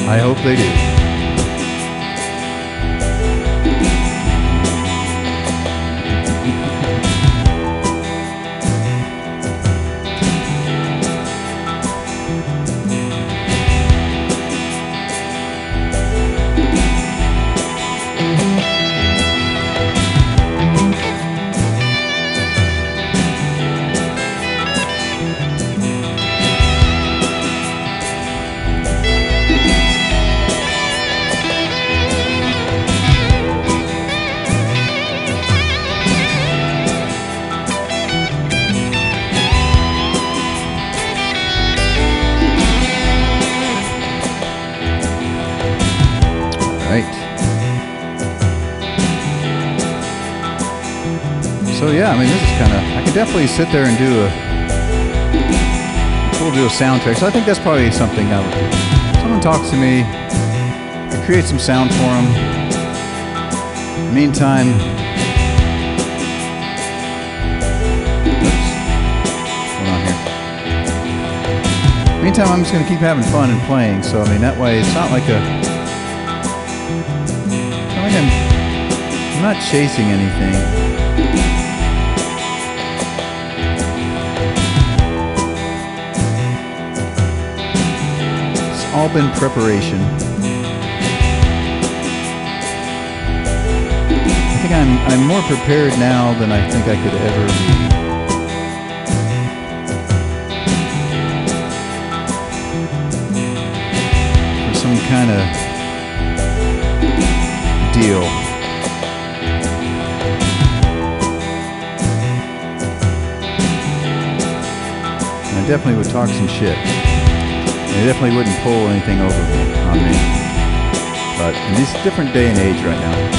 I hope they do. So yeah, I mean, this is kind of, I could definitely sit there and do a soundtrack. So I think that's probably something I would do. Someone talks to me, I could create some sound for them. Meantime, oops, what's going on here? Meantime, I'm just going to keep having fun and playing. So I mean, that way, it's not like I'm not chasing anything. All been preparation. I think I'm more prepared now than I think I could ever be. For some kind of deal. And I definitely would talk some shit. They definitely wouldn't pull anything over on me. But in this different day and age right now.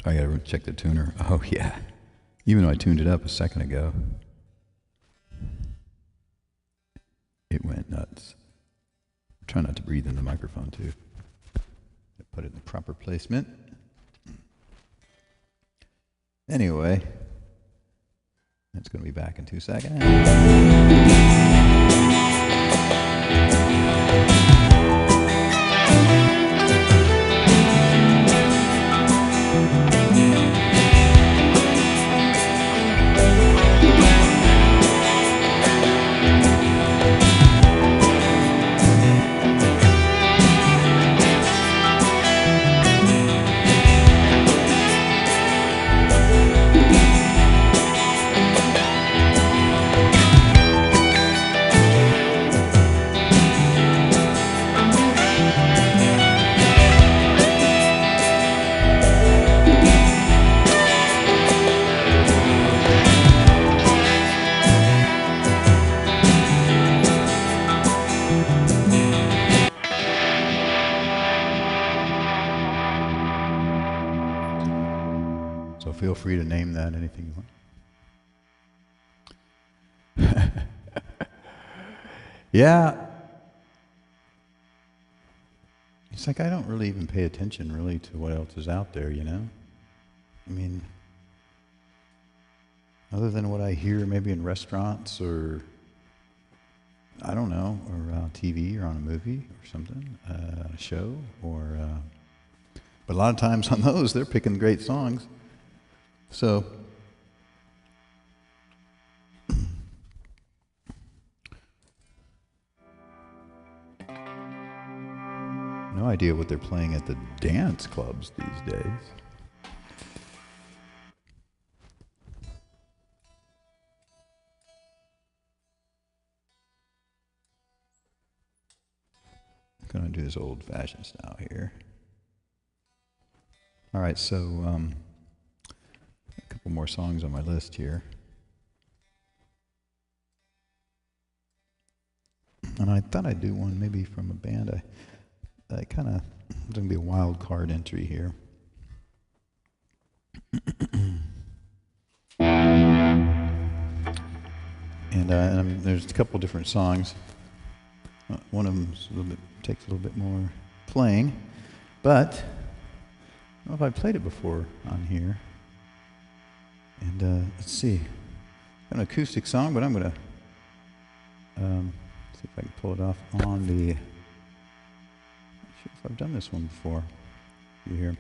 I gotta check the tuner. Oh yeah, even though I tuned it up a second ago, it went nuts. Try not to breathe in the microphone too. Put it in the proper placement. Anyway, it's gonna be back in 2 seconds. feel free to name that anything you want. Yeah. It's like I don't really even pay attention really to what else is out there, you know? I mean, other than what I hear maybe in restaurants or, I don't know, or on TV or on a movie or something, a show, or, but a lot of times on those, they're picking great songs. So, no idea what they're playing at the dance clubs these days. I'm going to do this old-fashioned style here. All right, so a couple more songs on my list here. And I thought I'd do one maybe from a band. I kind of, it's going to be a wild card entry here. And there's a couple different songs. One of them takes a little bit more playing, but I don't know if I played it before on here. And let's see, got an acoustic song, but I'm gonna see if I can pull it off on the. Not sure if I've done this one before. You hear?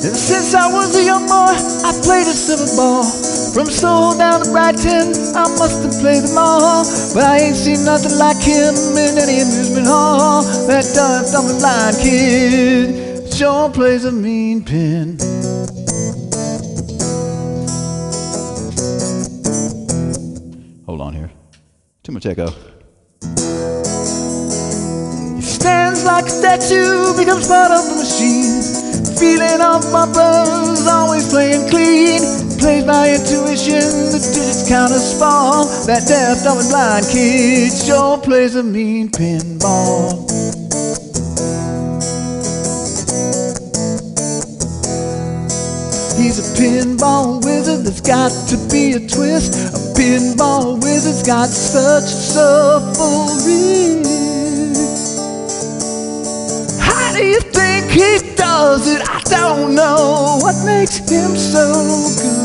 Ever since I was a young boy, I played a silver ball. From Seoul down to Brighton, I must have played them all. But I ain't seen nothing like him in any amusement hall. That deaf, dumb, and blind kid sure plays a mean pin. Hold on here. Too much echo. He stands like a statue, becomes part of the machine. Feeling off bumpers, always playing clean. Plays by intuition, the digits count as fall. That deaf, dumb, and blind kid sure plays a mean pinball. He's a pinball wizard that's got to be a twist. A pinball wizard's got such a supple wrist. How do you think he does it? I don't know what makes him so good.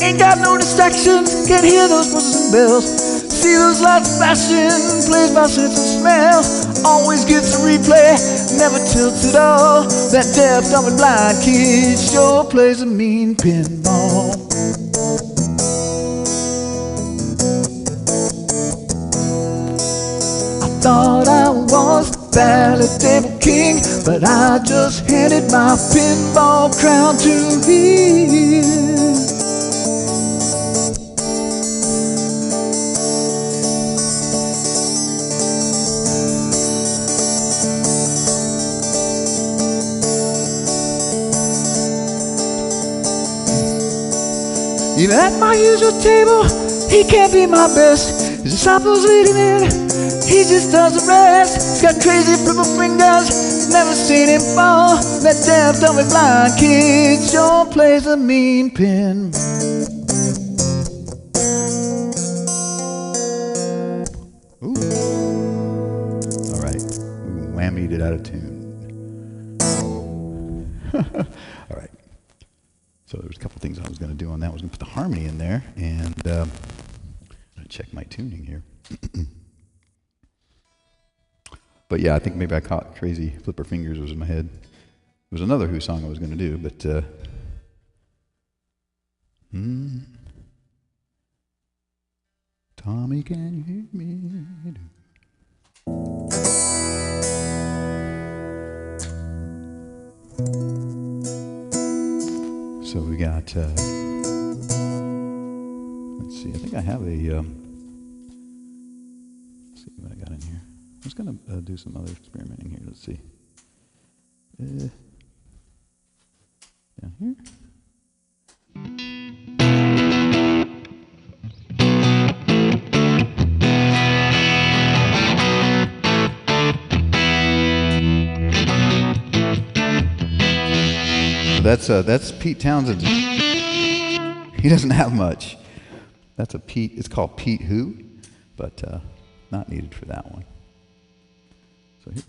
Ain't got no distractions, can't hear those buzzers and bells. See those lights flashing, plays by sense of smell. Always gets a replay, never tilts at all. That deaf, dumb, and blind kid sure plays a mean pinball. I thought I was Ballad Table King, but I just handed my pinball crown to him. Even at my usual table, he can't be my best. His disciples lead him in, he just does the rest. He's got crazy purple fingers, never seen him fall. That deaf, dumb, and blind kid sure plays a mean pin. Ooh. All right, we whammied it out of tune. All right. So there's a couple things I was going to do on that. I was going to put the harmony in there, and I'm going to check my tuning here. But yeah, I think maybe I caught Crazy Flipper Fingers was in my head. It was another Who song I was going to do, but Tommy, can you hear me? So we got, let's see, I think I have a, let's see what I got in here. I'm just going to do some other experimenting here. Let's see. Down here. That's Pete Townsend. He doesn't have much. That's a Pete. It's called Pete Who, but not needed for that one. So here.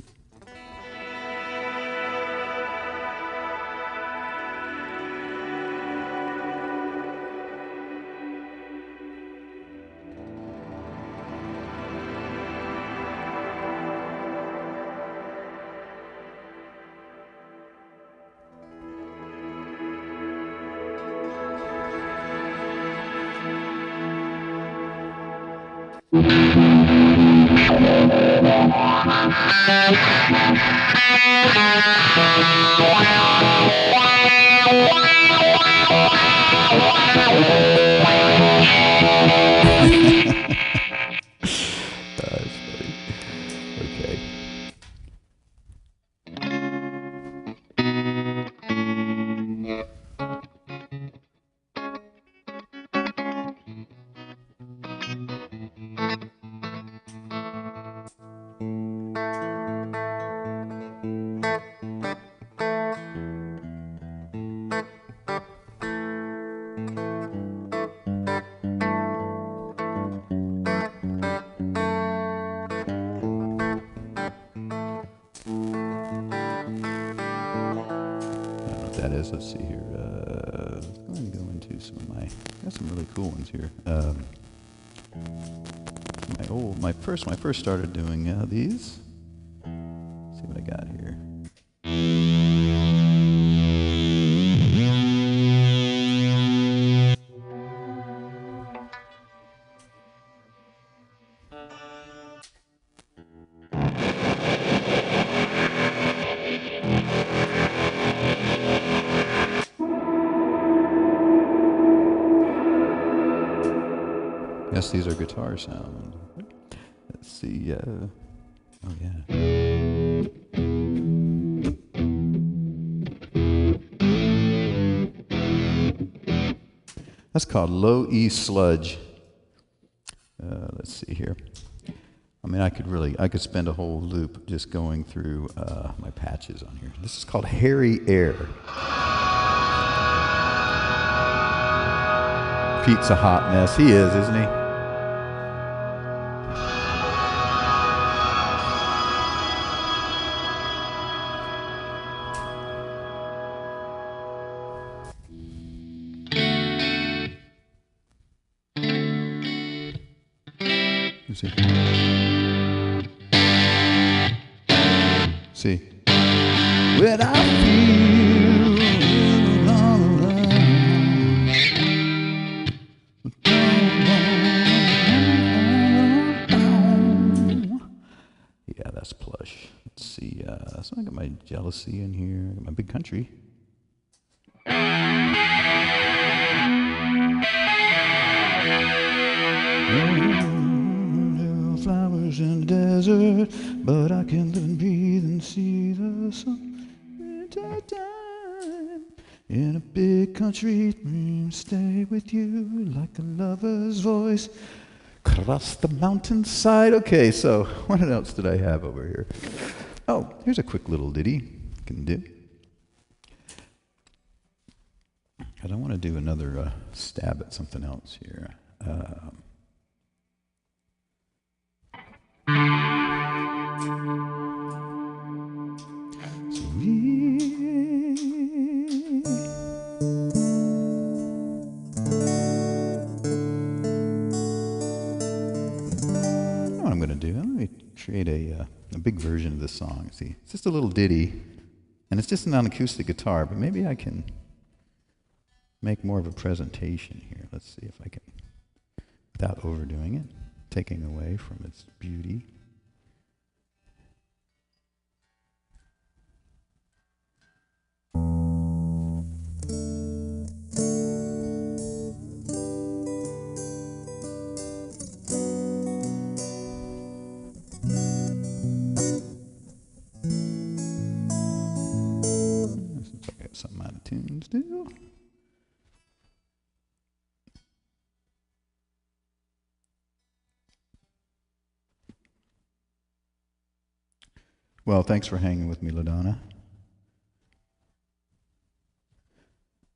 That's funny. Okay. That is, let's see here. Let's go ahead and go into some of my. Got some really cool ones here. When I first started doing these. Let's see what I got here. Yes, these are guitar sound. Let's see. Oh yeah. That's called Low E Sludge. Let's see here. I mean, I could spend a whole loop just going through my patches on here. This is called Hairy Air. Pete's a hot mess. He is, isn't he? See. See. When I feel all alone. Yeah, that's plush. Let's see. So I got my jealousy in here. I got my big country. Flowers in the desert, but I can live and breathe and see the sun. Time in a big country, dreams stay with you like a lover's voice across the mountainside. Okay, so what else did I have over here? Oh, here's a quick little ditty I can do. I don't want to do another stab at something else here. What I'm going to do, I'm going to create a big version of this song. See, it's just a little ditty, and it's just an acoustic guitar, but maybe I can make more of a presentation here. Let's see if I can, without overdoing it, taking away from its beauty. tunes do. Well, thanks for hanging with me, LaDonna.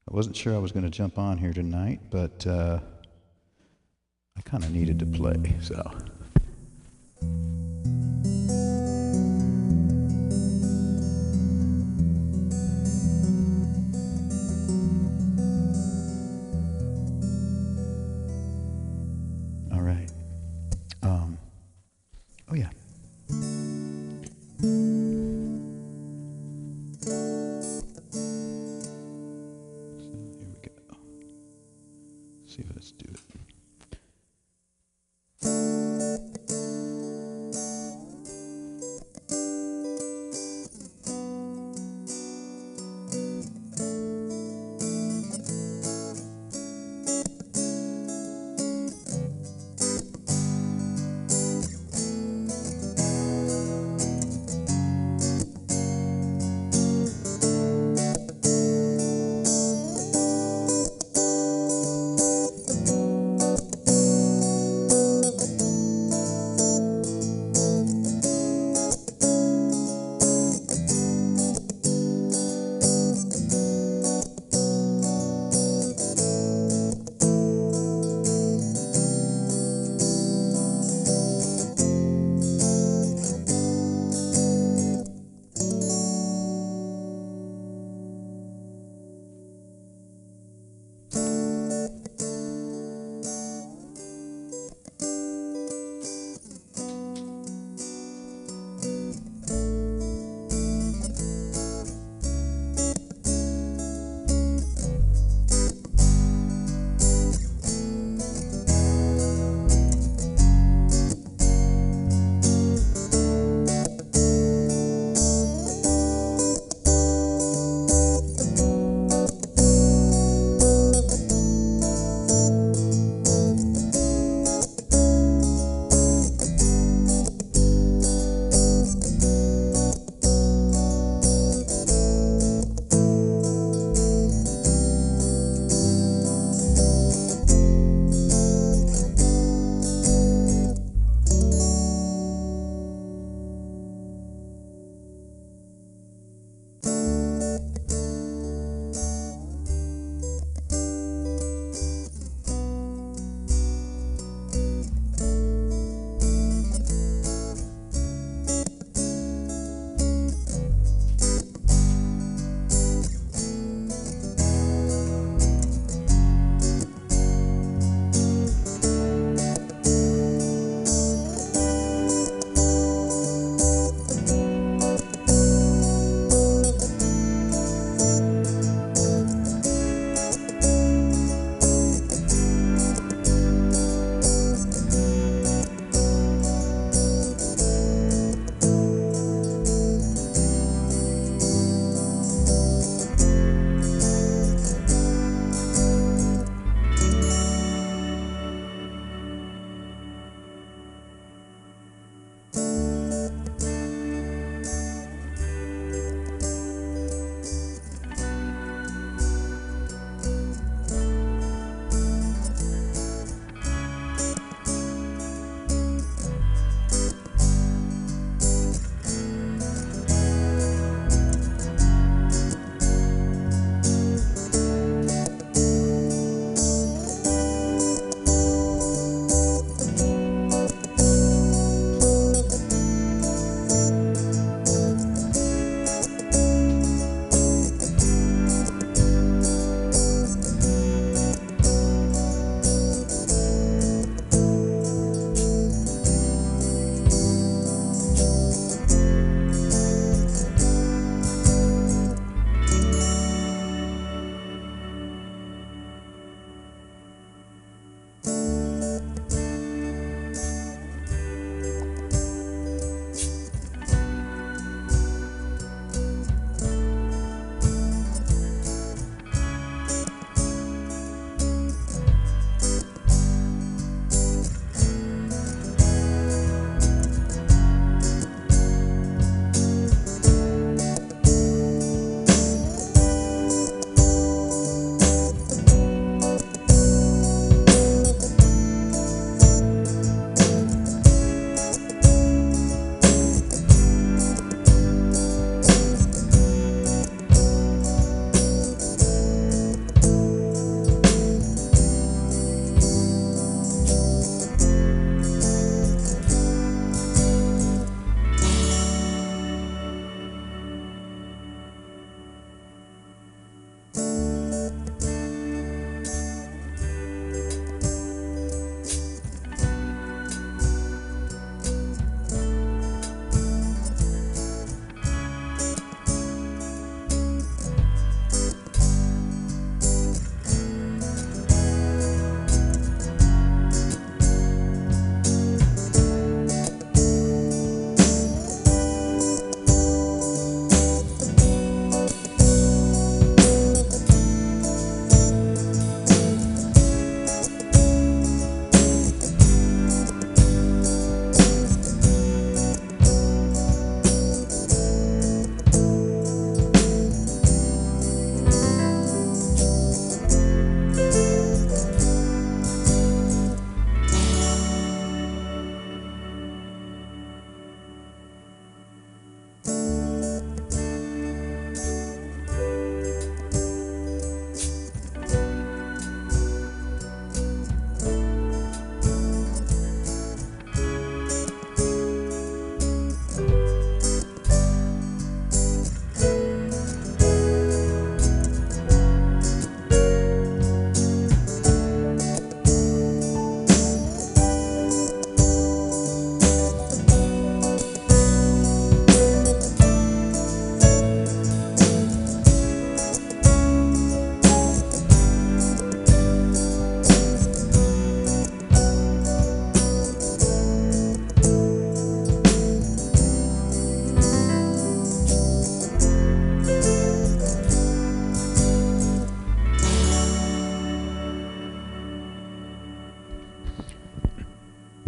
I wasn't sure I was going to jump on here tonight, but I kind of needed to play, so. All right. Oh, yeah. See, let's do it.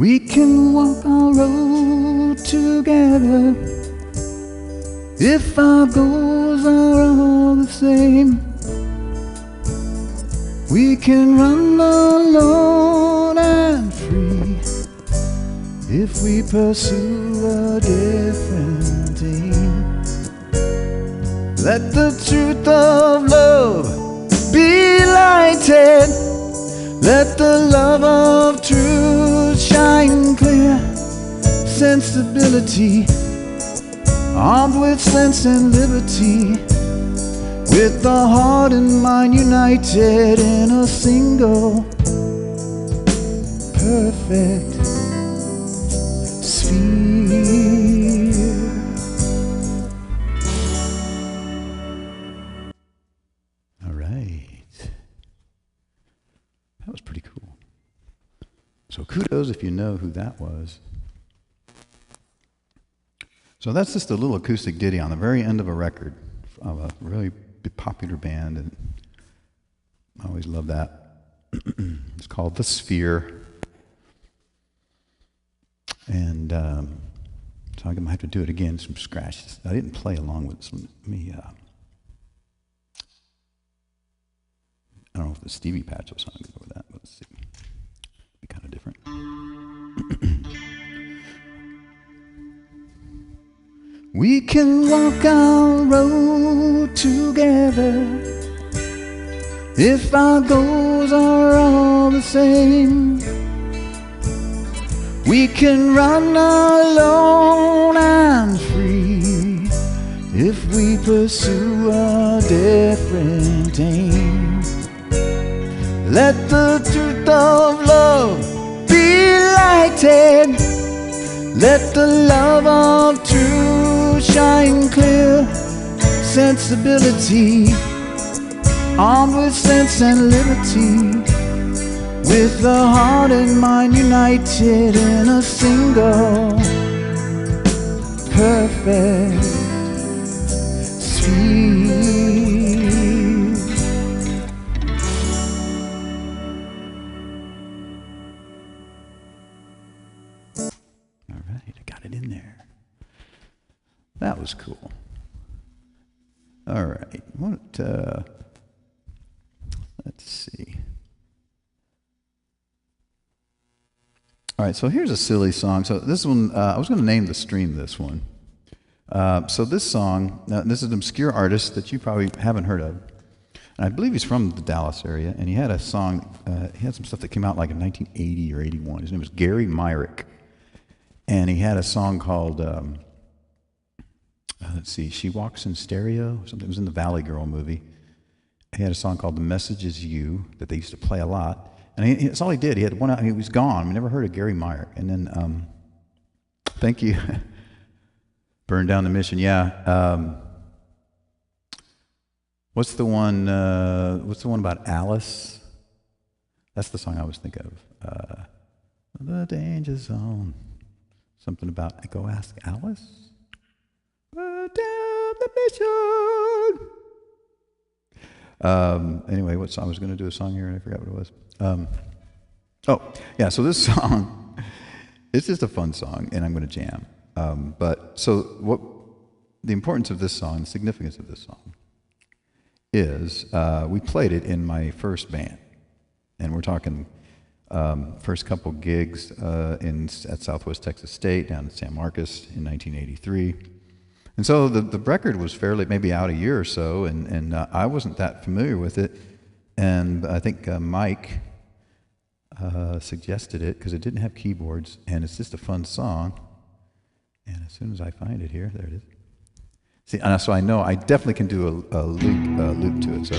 We can walk our road together if our goals are all the same. We can run alone and free if we pursue a different aim. Let the truth of love be lighted. Let the love of truth shine clear. Sensibility, armed with sense and liberty, with the heart and mind united in a single perfect sphere. All right. That was pretty cool. So kudos if you know who that was. So that's just a little acoustic ditty on the very end of a record of a really popular band, and I always love that. It's called The Sphere. And so I'm going to have to do it again from scratch. I didn't play along with some. I don't know if the Stevie Patchell song goes with that, but let's see. It'll be kind of different. We can walk our road together if our goals are all the same. We can run alone and free if we pursue a different aim. Let the truth of love be lighted. Let the love of truth shine clear. Sensibility, armed with sense and liberty, with the heart and mind united in a single perfect sphere. All right, I got it in there. That was cool. All right, let's see. All right, so here's a silly song. So this one, I was going to name the stream this one. So this song, this is an obscure artist that you probably haven't heard of. And I believe he's from the Dallas area, and he had a song, he had some stuff that came out like in 1980 or 81. His name was Gary Myrick. And he had a song called, let's see, She Walks in Stereo, or something. It was in the Valley Girl movie. He had a song called The Message Is You that they used to play a lot. And that's all he did. He had one. He was gone. We never heard of Gary Myrick. And then, thank you. Burned Down the Mission. Yeah. What's the one? What's the one about Alice? That's the song I always think of. The Danger Zone. Something about Go Ask Alice. Burn down the mission. Anyway, what song? I was going to do a song here and I forgot what it was. Oh, yeah, so this song, it's just a fun song, and I'm going to jam. But so what the importance of this song, the significance of this song, is we played it in my first band. And we're talking first couple gigs at Southwest Texas State down in San Marcos in 1983. And so the record was fairly, maybe out a year or so, and I wasn't that familiar with it. And I think Mike suggested it because it didn't have keyboards, and it's just a fun song. And as soon as I find it here, there it is. See, so I know I definitely can do a loop to it. So.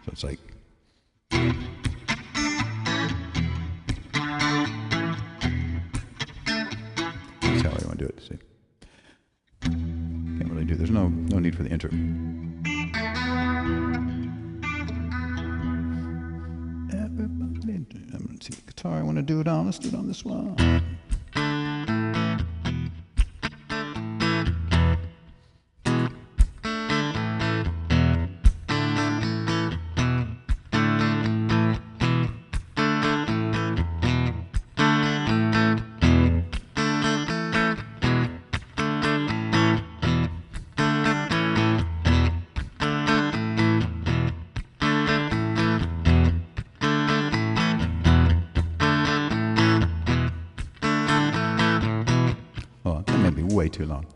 It's like, that's how I want to do it. See, can't really do. There's no need for the intro. Everybody, I'm going to see the guitar. guitar I want to do it on. Let's do it on this one. Oh, that may be way too long.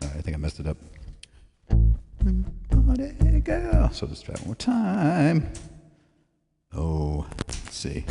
I think I messed it up. Party girl. So let's try it one more time. Oh, let's see.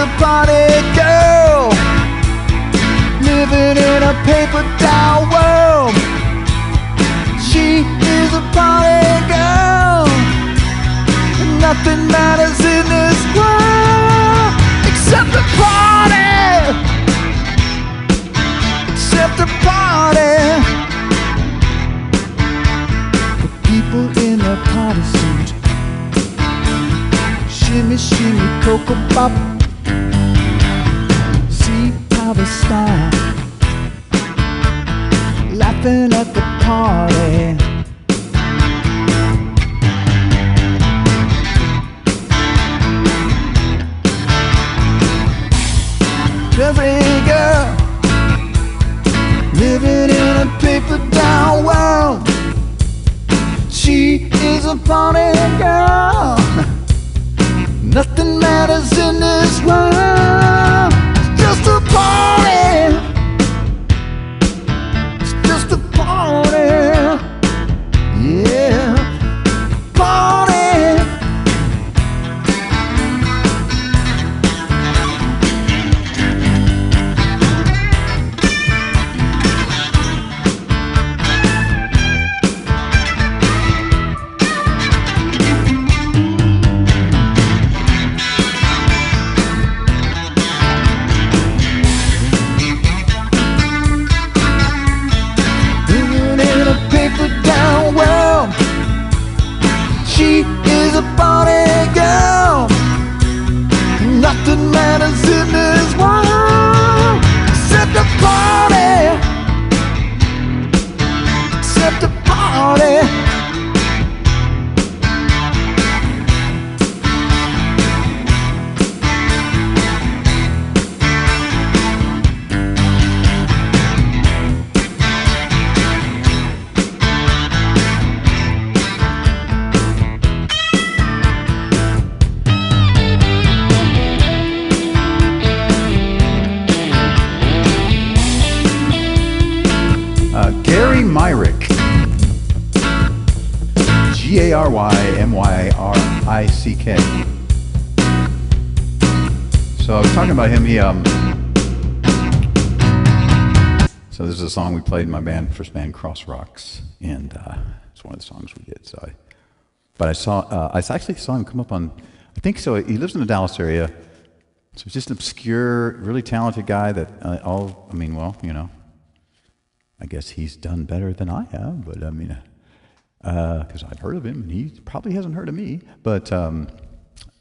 a party girl, living in a paper doll world. She is a party girl, and nothing matters in this world except the party, except the party. The people in their party suit, shimmy, shimmy, cocoa pop. See how they style, laughing at the party. Every girl living in a paper doll world. She is a party girl. Nothing matters in this world. It's just a party. It's just a party. Yeah, party. She is a party girl. Nothing matters in this world except the party, except the party. Gary Myrick, Garymyrick. So I was talking about him. So this is a song we played in my band, first band, Cross Rocks, and it's one of the songs we did. But I actually saw him come up on, I think so. He lives in the Dallas area, so he's just an obscure, really talented guy that I guess he's done better than I have, but because I've heard of him, and he probably hasn't heard of me. But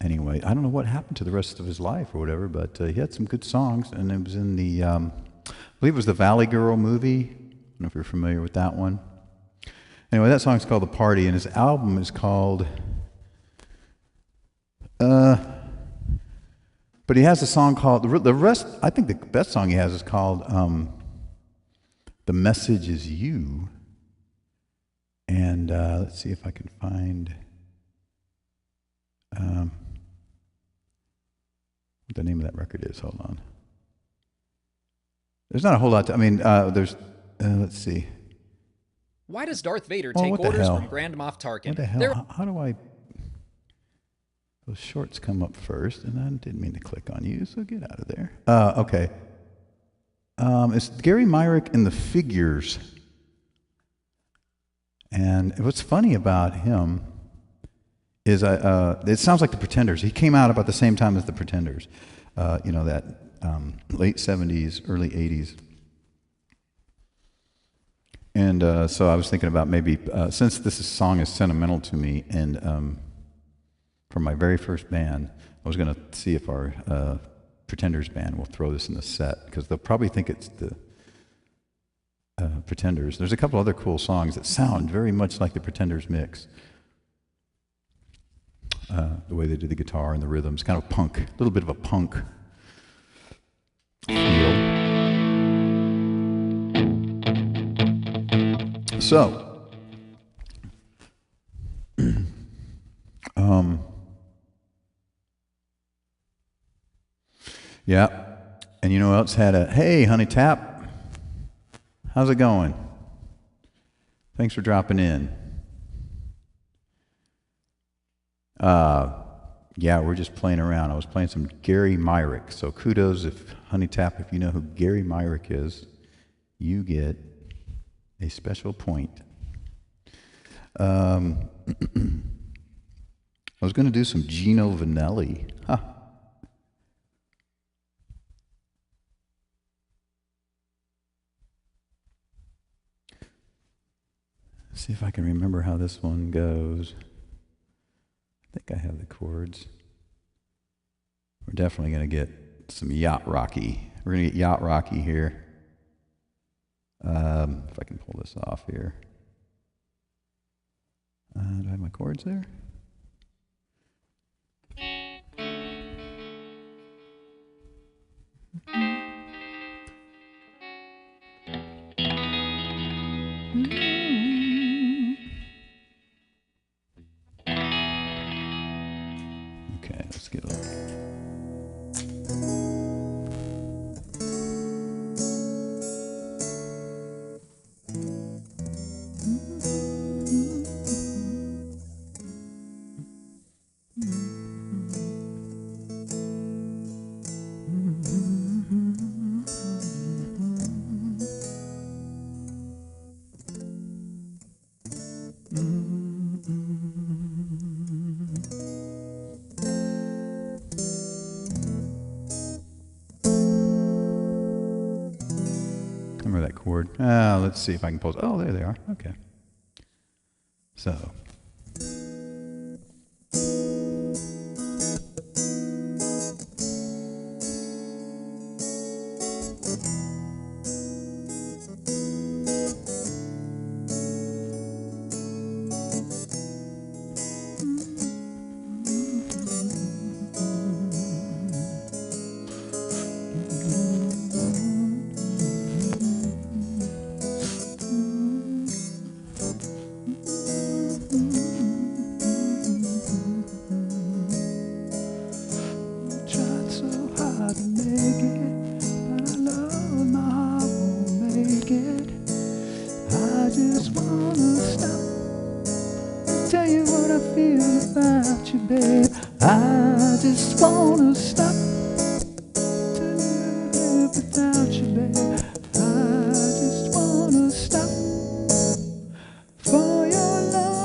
anyway, I don't know what happened to the rest of his life or whatever, but he had some good songs, and it was in the, I believe it was the Valley Girl movie. I don't know if you're familiar with that one. Anyway, that song's called The Party, and his album is called, but he has a song called, the rest, I think the best song he has is called, The Message Is You. And let's see if I can find what the name of that record is. Hold on. There's not a whole lot there's, let's see. Why does Darth Vader take orders from Grand Moff Tarkin? What the hell? How do I... Those shorts come up first, and I didn't mean to click on you, so get out of there. Okay. It's Gary Myrick and the Figures. And what's funny about him is it sounds like the Pretenders. He came out about the same time as the Pretenders. That late 70s, early 80s. And so I was thinking about maybe, since this song is sentimental to me, and from my very first band, I was going to see if our Pretenders band will throw this in the set, because they'll probably think it's the Pretenders. There's a couple other cool songs that sound very much like the Pretenders mix. The way they do the guitar and the rhythms, kind of punk, a little bit of a punk feel. So, yeah, and you know who else had a, hey, Honey Tap, how's it going? Thanks for dropping in. Yeah, we're just playing around. I was playing some Gary Myrick. So kudos if Honey Tap, if you know who Gary Myrick is, you get a special point. I was going to do some Gino Vanelli. Huh. See if I can remember how this one goes. I think I have the chords. We're definitely going to get some yacht rocky. We're going to get yacht rocky here. If I can pull this off here. Do I have my chords there? Okay, let's get a little. Remember that chord? Let's see if I can pull it. Oh, there they are. Okay. So. Tell you what I feel about you, babe. I just wanna stop to live without you, babe. I just wanna stop for your love.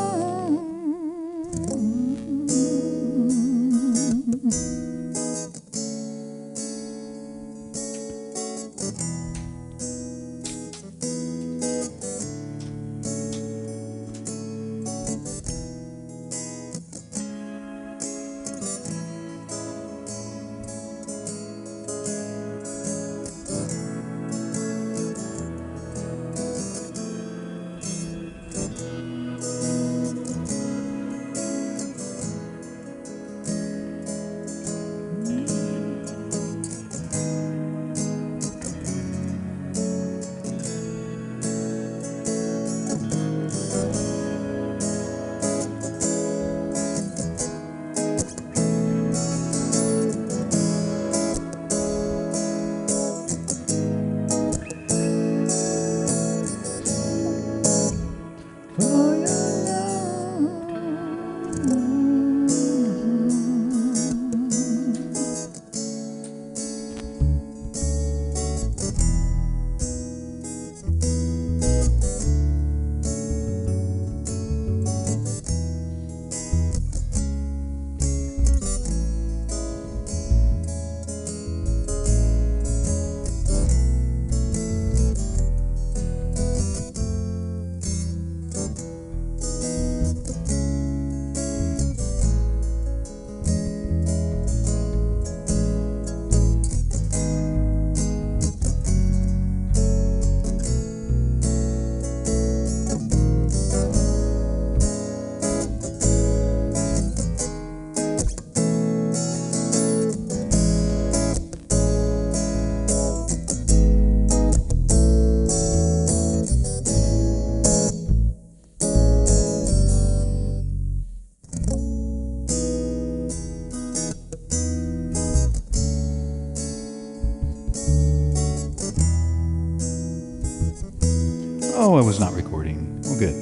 Oh, I was not recording. Well, good.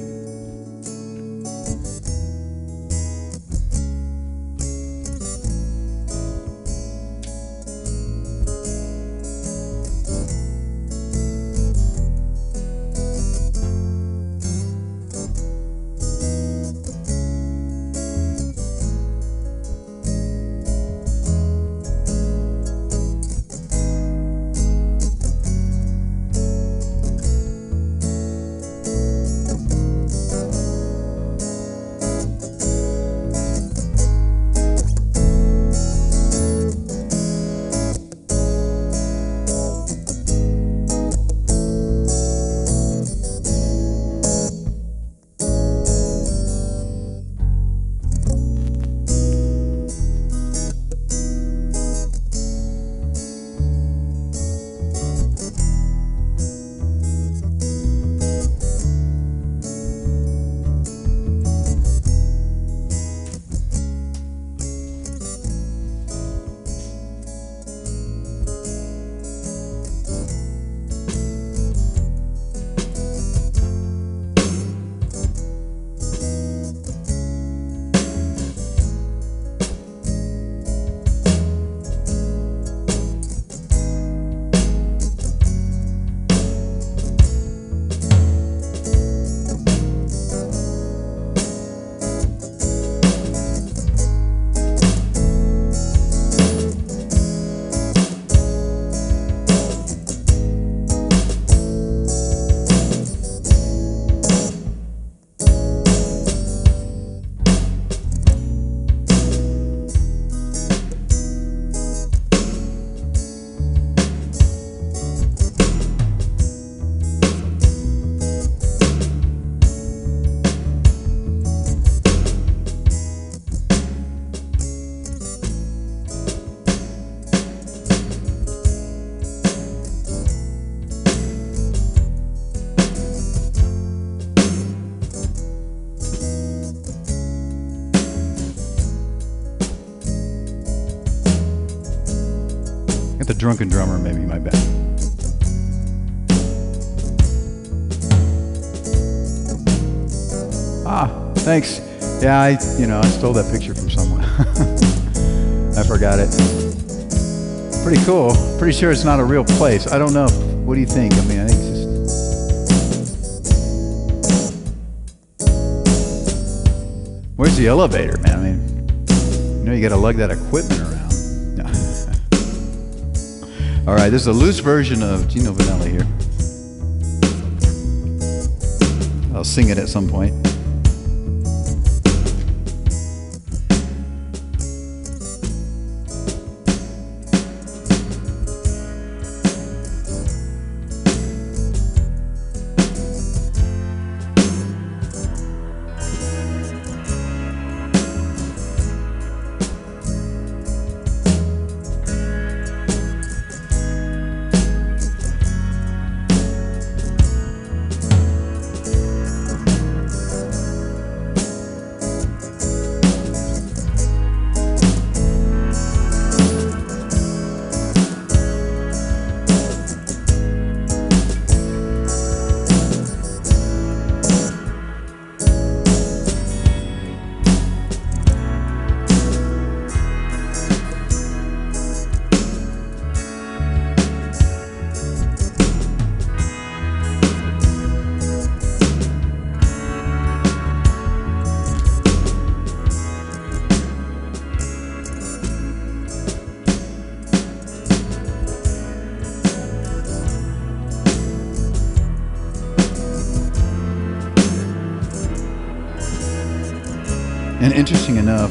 drunken drummer may be my bad. Ah, thanks. Yeah, I stole that picture from someone. I forgot it. Pretty cool. Pretty sure it's not a real place. I don't know. What do you think? I mean, I think it's just... Where's the elevator, man? I mean, you gotta lug that equipment around. No. All right, this is a loose version of Gino Vanelli here. I'll sing it at some point. And interesting enough,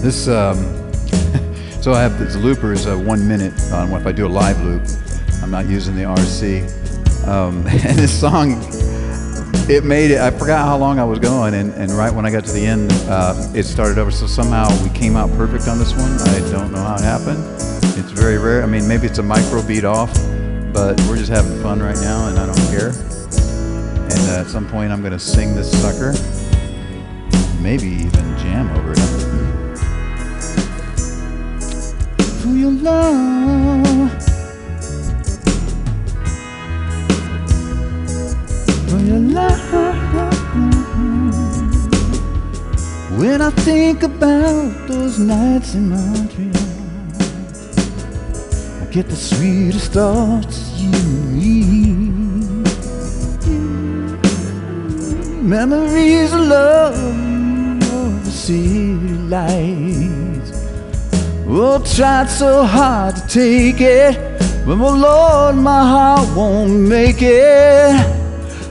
this so I have this looper is 1 minute on if I do a live loop. I'm not using the RC. And this song, it made it. I forgot how long I was going, and right when I got to the end, it started over. So somehow we came out perfect on this one. I don't know how it happened. It's very rare. I mean, maybe it's a micro beat off, but we're just having fun right now, and I don't care. And at some point, I'm gonna sing this sucker. Maybe even jam over it. For your love, for your love. When I think about those nights in Montreal, I get the sweetest thoughts of you and me. Memories of love, city lights. Oh, tried so hard to take it, but oh Lord, my heart won't make it.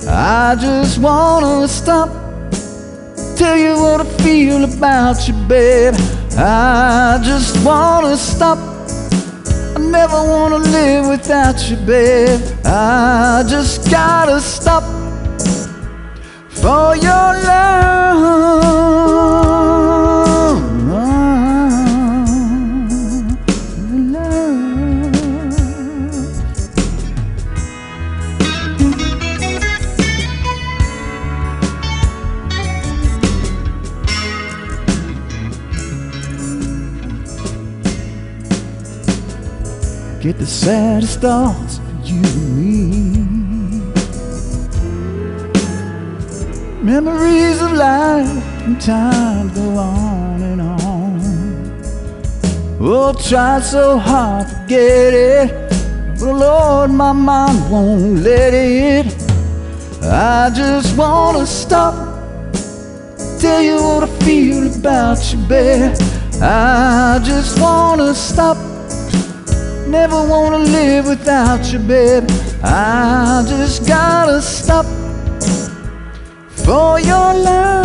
I just wanna stop, tell you what I feel about you, babe. I just wanna stop, I never wanna live without you, babe. I just gotta stop for your love. Get the saddest thoughts of you and me. Memories of life and time go on and on. Oh, tried so hard to forget it, but Lord, my mind won't let it. I just wanna stop, tell you what I feel about you, babe. I just wanna stop, never wanna live without you, babe. I just gotta stop for your love.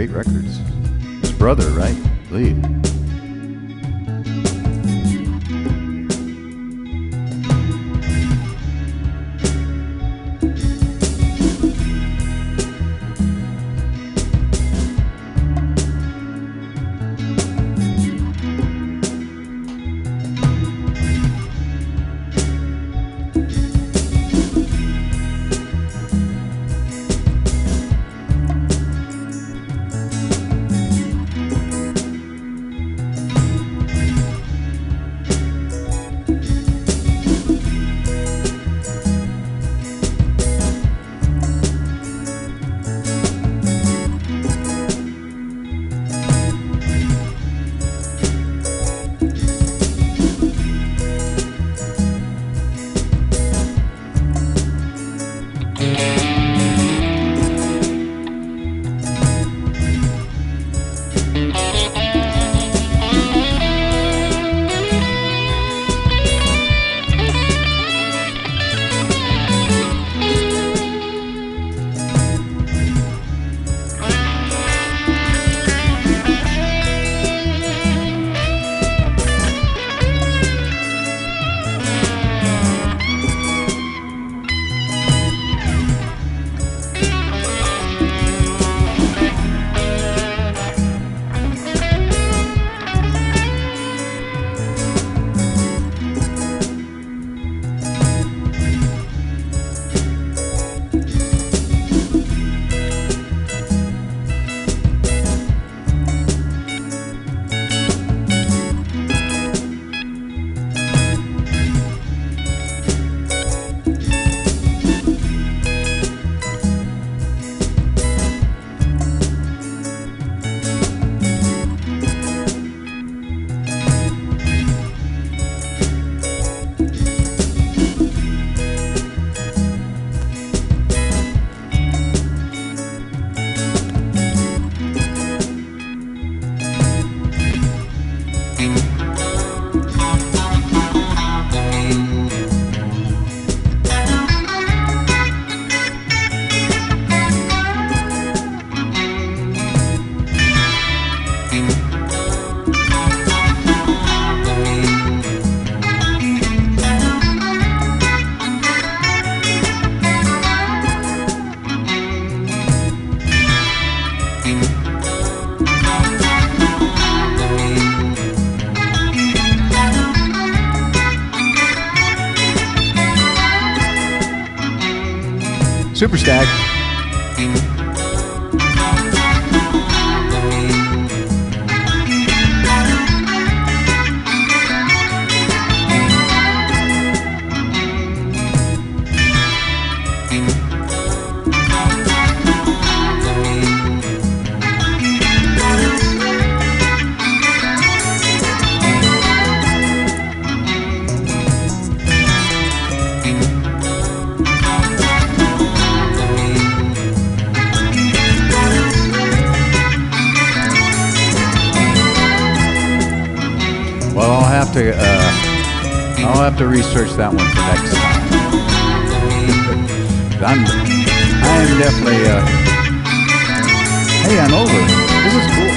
great records. His brother, right? Lee. Super Stack. Well, I'll have to research that one for next time. I'm definitely. Hey, I'm over. This is cool.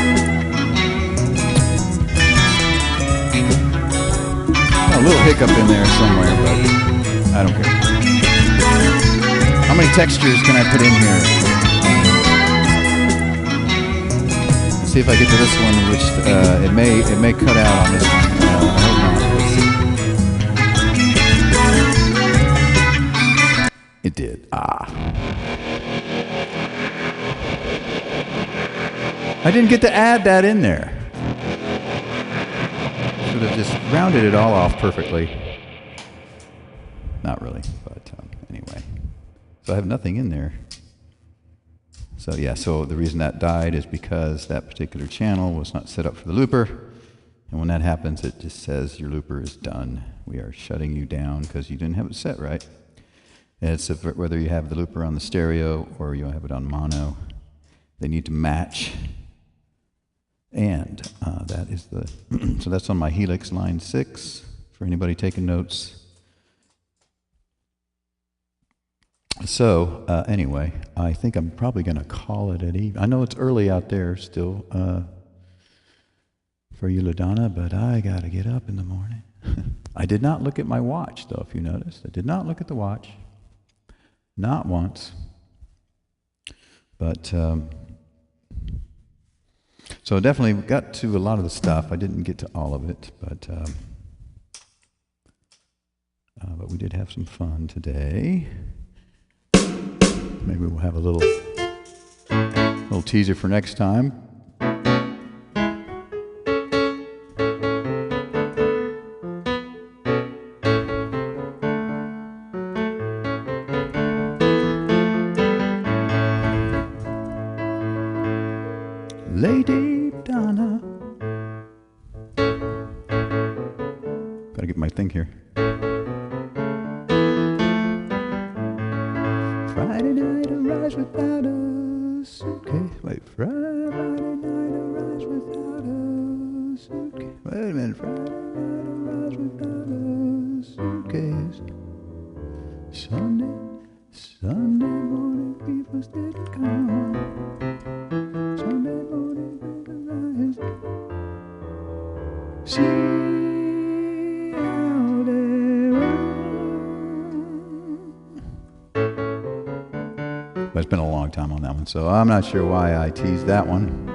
A little hiccup in there somewhere, but I don't care. How many textures can I put in here? Let's see if I get to this one, which it may cut out on this one. I hope not. It did. I didn't get to add that in there. Should have just rounded it all off perfectly. Not really, but anyway. So I have nothing in there. So yeah, so the reason that died is because that particular channel was not set up for the looper. And when that happens, it just says your looper is done. We are shutting you down because you didn't have it set right. And it's whether you have the looper on the stereo or you have it on mono, they need to match. And that is the, so that's on my Helix line 6 for anybody taking notes. So anyway, I think I'm probably going to call it an evening. I know it's early out there still for you, LaDonna, but I got to get up in the morning. I did not look at my watch, though, if you noticed. I did not look at the watch. Not once. But, so definitely got to a lot of the stuff. I didn't get to all of it, but we did have some fun today. Maybe we'll have a little teaser for next time. Lady Donna. Gotta get my thing here. Friday night arrives without a suitcase. Wait, Friday night arrives without a suitcase. Wait a minute, Friday night arrives without a suitcase. Sunday morning people didn't come. Sunday morning people rise. See how they run. But it's been a long time on that one, so I'm not sure why I teased that one.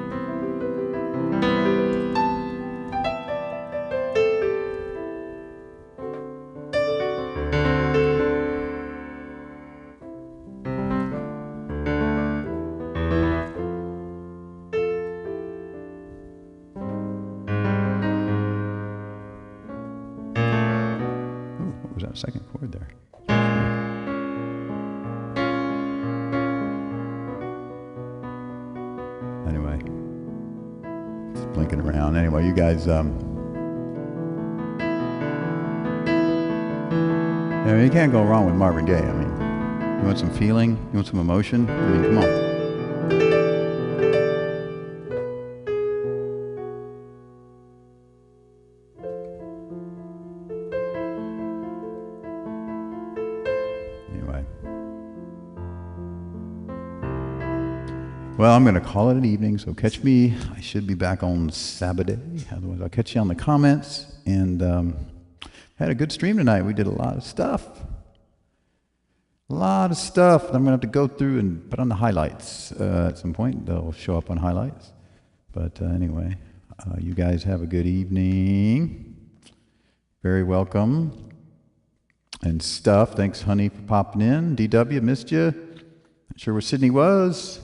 What was that second chord there? Anyway, just blinking around. Anyway, you guys, I mean, you can't go wrong with Marvin Gaye. I mean, you want some feeling? You want some emotion? I mean, come on. Anyway. Well, I'm going to call it an evening, so catch me. I should be back on Saturday. Otherwise, I'll catch you on the comments. And had a good stream tonight. We did a lot of stuff. A lot of stuff that I'm going to have to go through and put on the highlights at some point. They'll show up on highlights. But anyway, you guys have a good evening. Very welcome. And stuff. Thanks, honey, for popping in. DW, missed you. Not sure where Sydney was.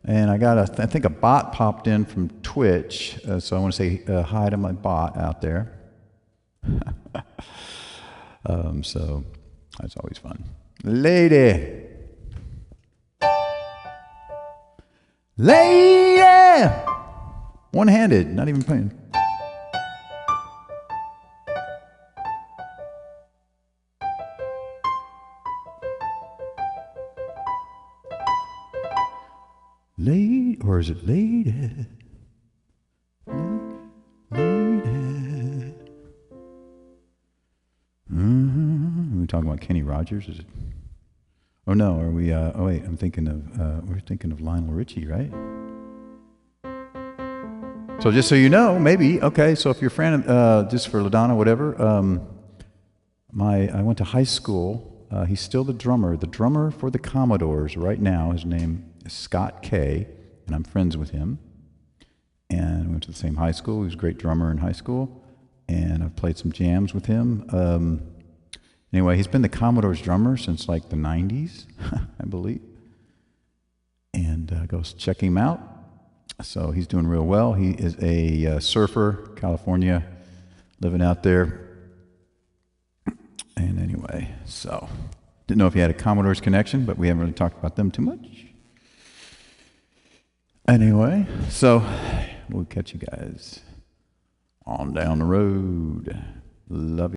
And I got I think a bot popped in from Twitch, so I want to say hi to my bot out there. So that's always fun. Lady! Lady! One-handed, not even playing. Lady, or is it lady? Lady. Are we talking about Kenny Rogers? Is it? Oh no, are we? Oh wait, I'm thinking of. We're thinking of Lionel Richie, right? So just so you know, maybe okay. So if you're a friend, just for LaDonna, whatever. I went to high school. He's still the drummer for the Commodores right now. His name is Scott Kay, and I'm friends with him. And we went to the same high school. He was a great drummer in high school, and I've played some jams with him. Anyway, he's been the Commodore's drummer since like the 90s, I believe. And go check him out. So he's doing real well. He is a surfer, California, living out there. And anyway, so didn't know if he had a Commodore's connection, but we haven't really talked about them too much. Anyway, so we'll catch you guys on down the road. Love you.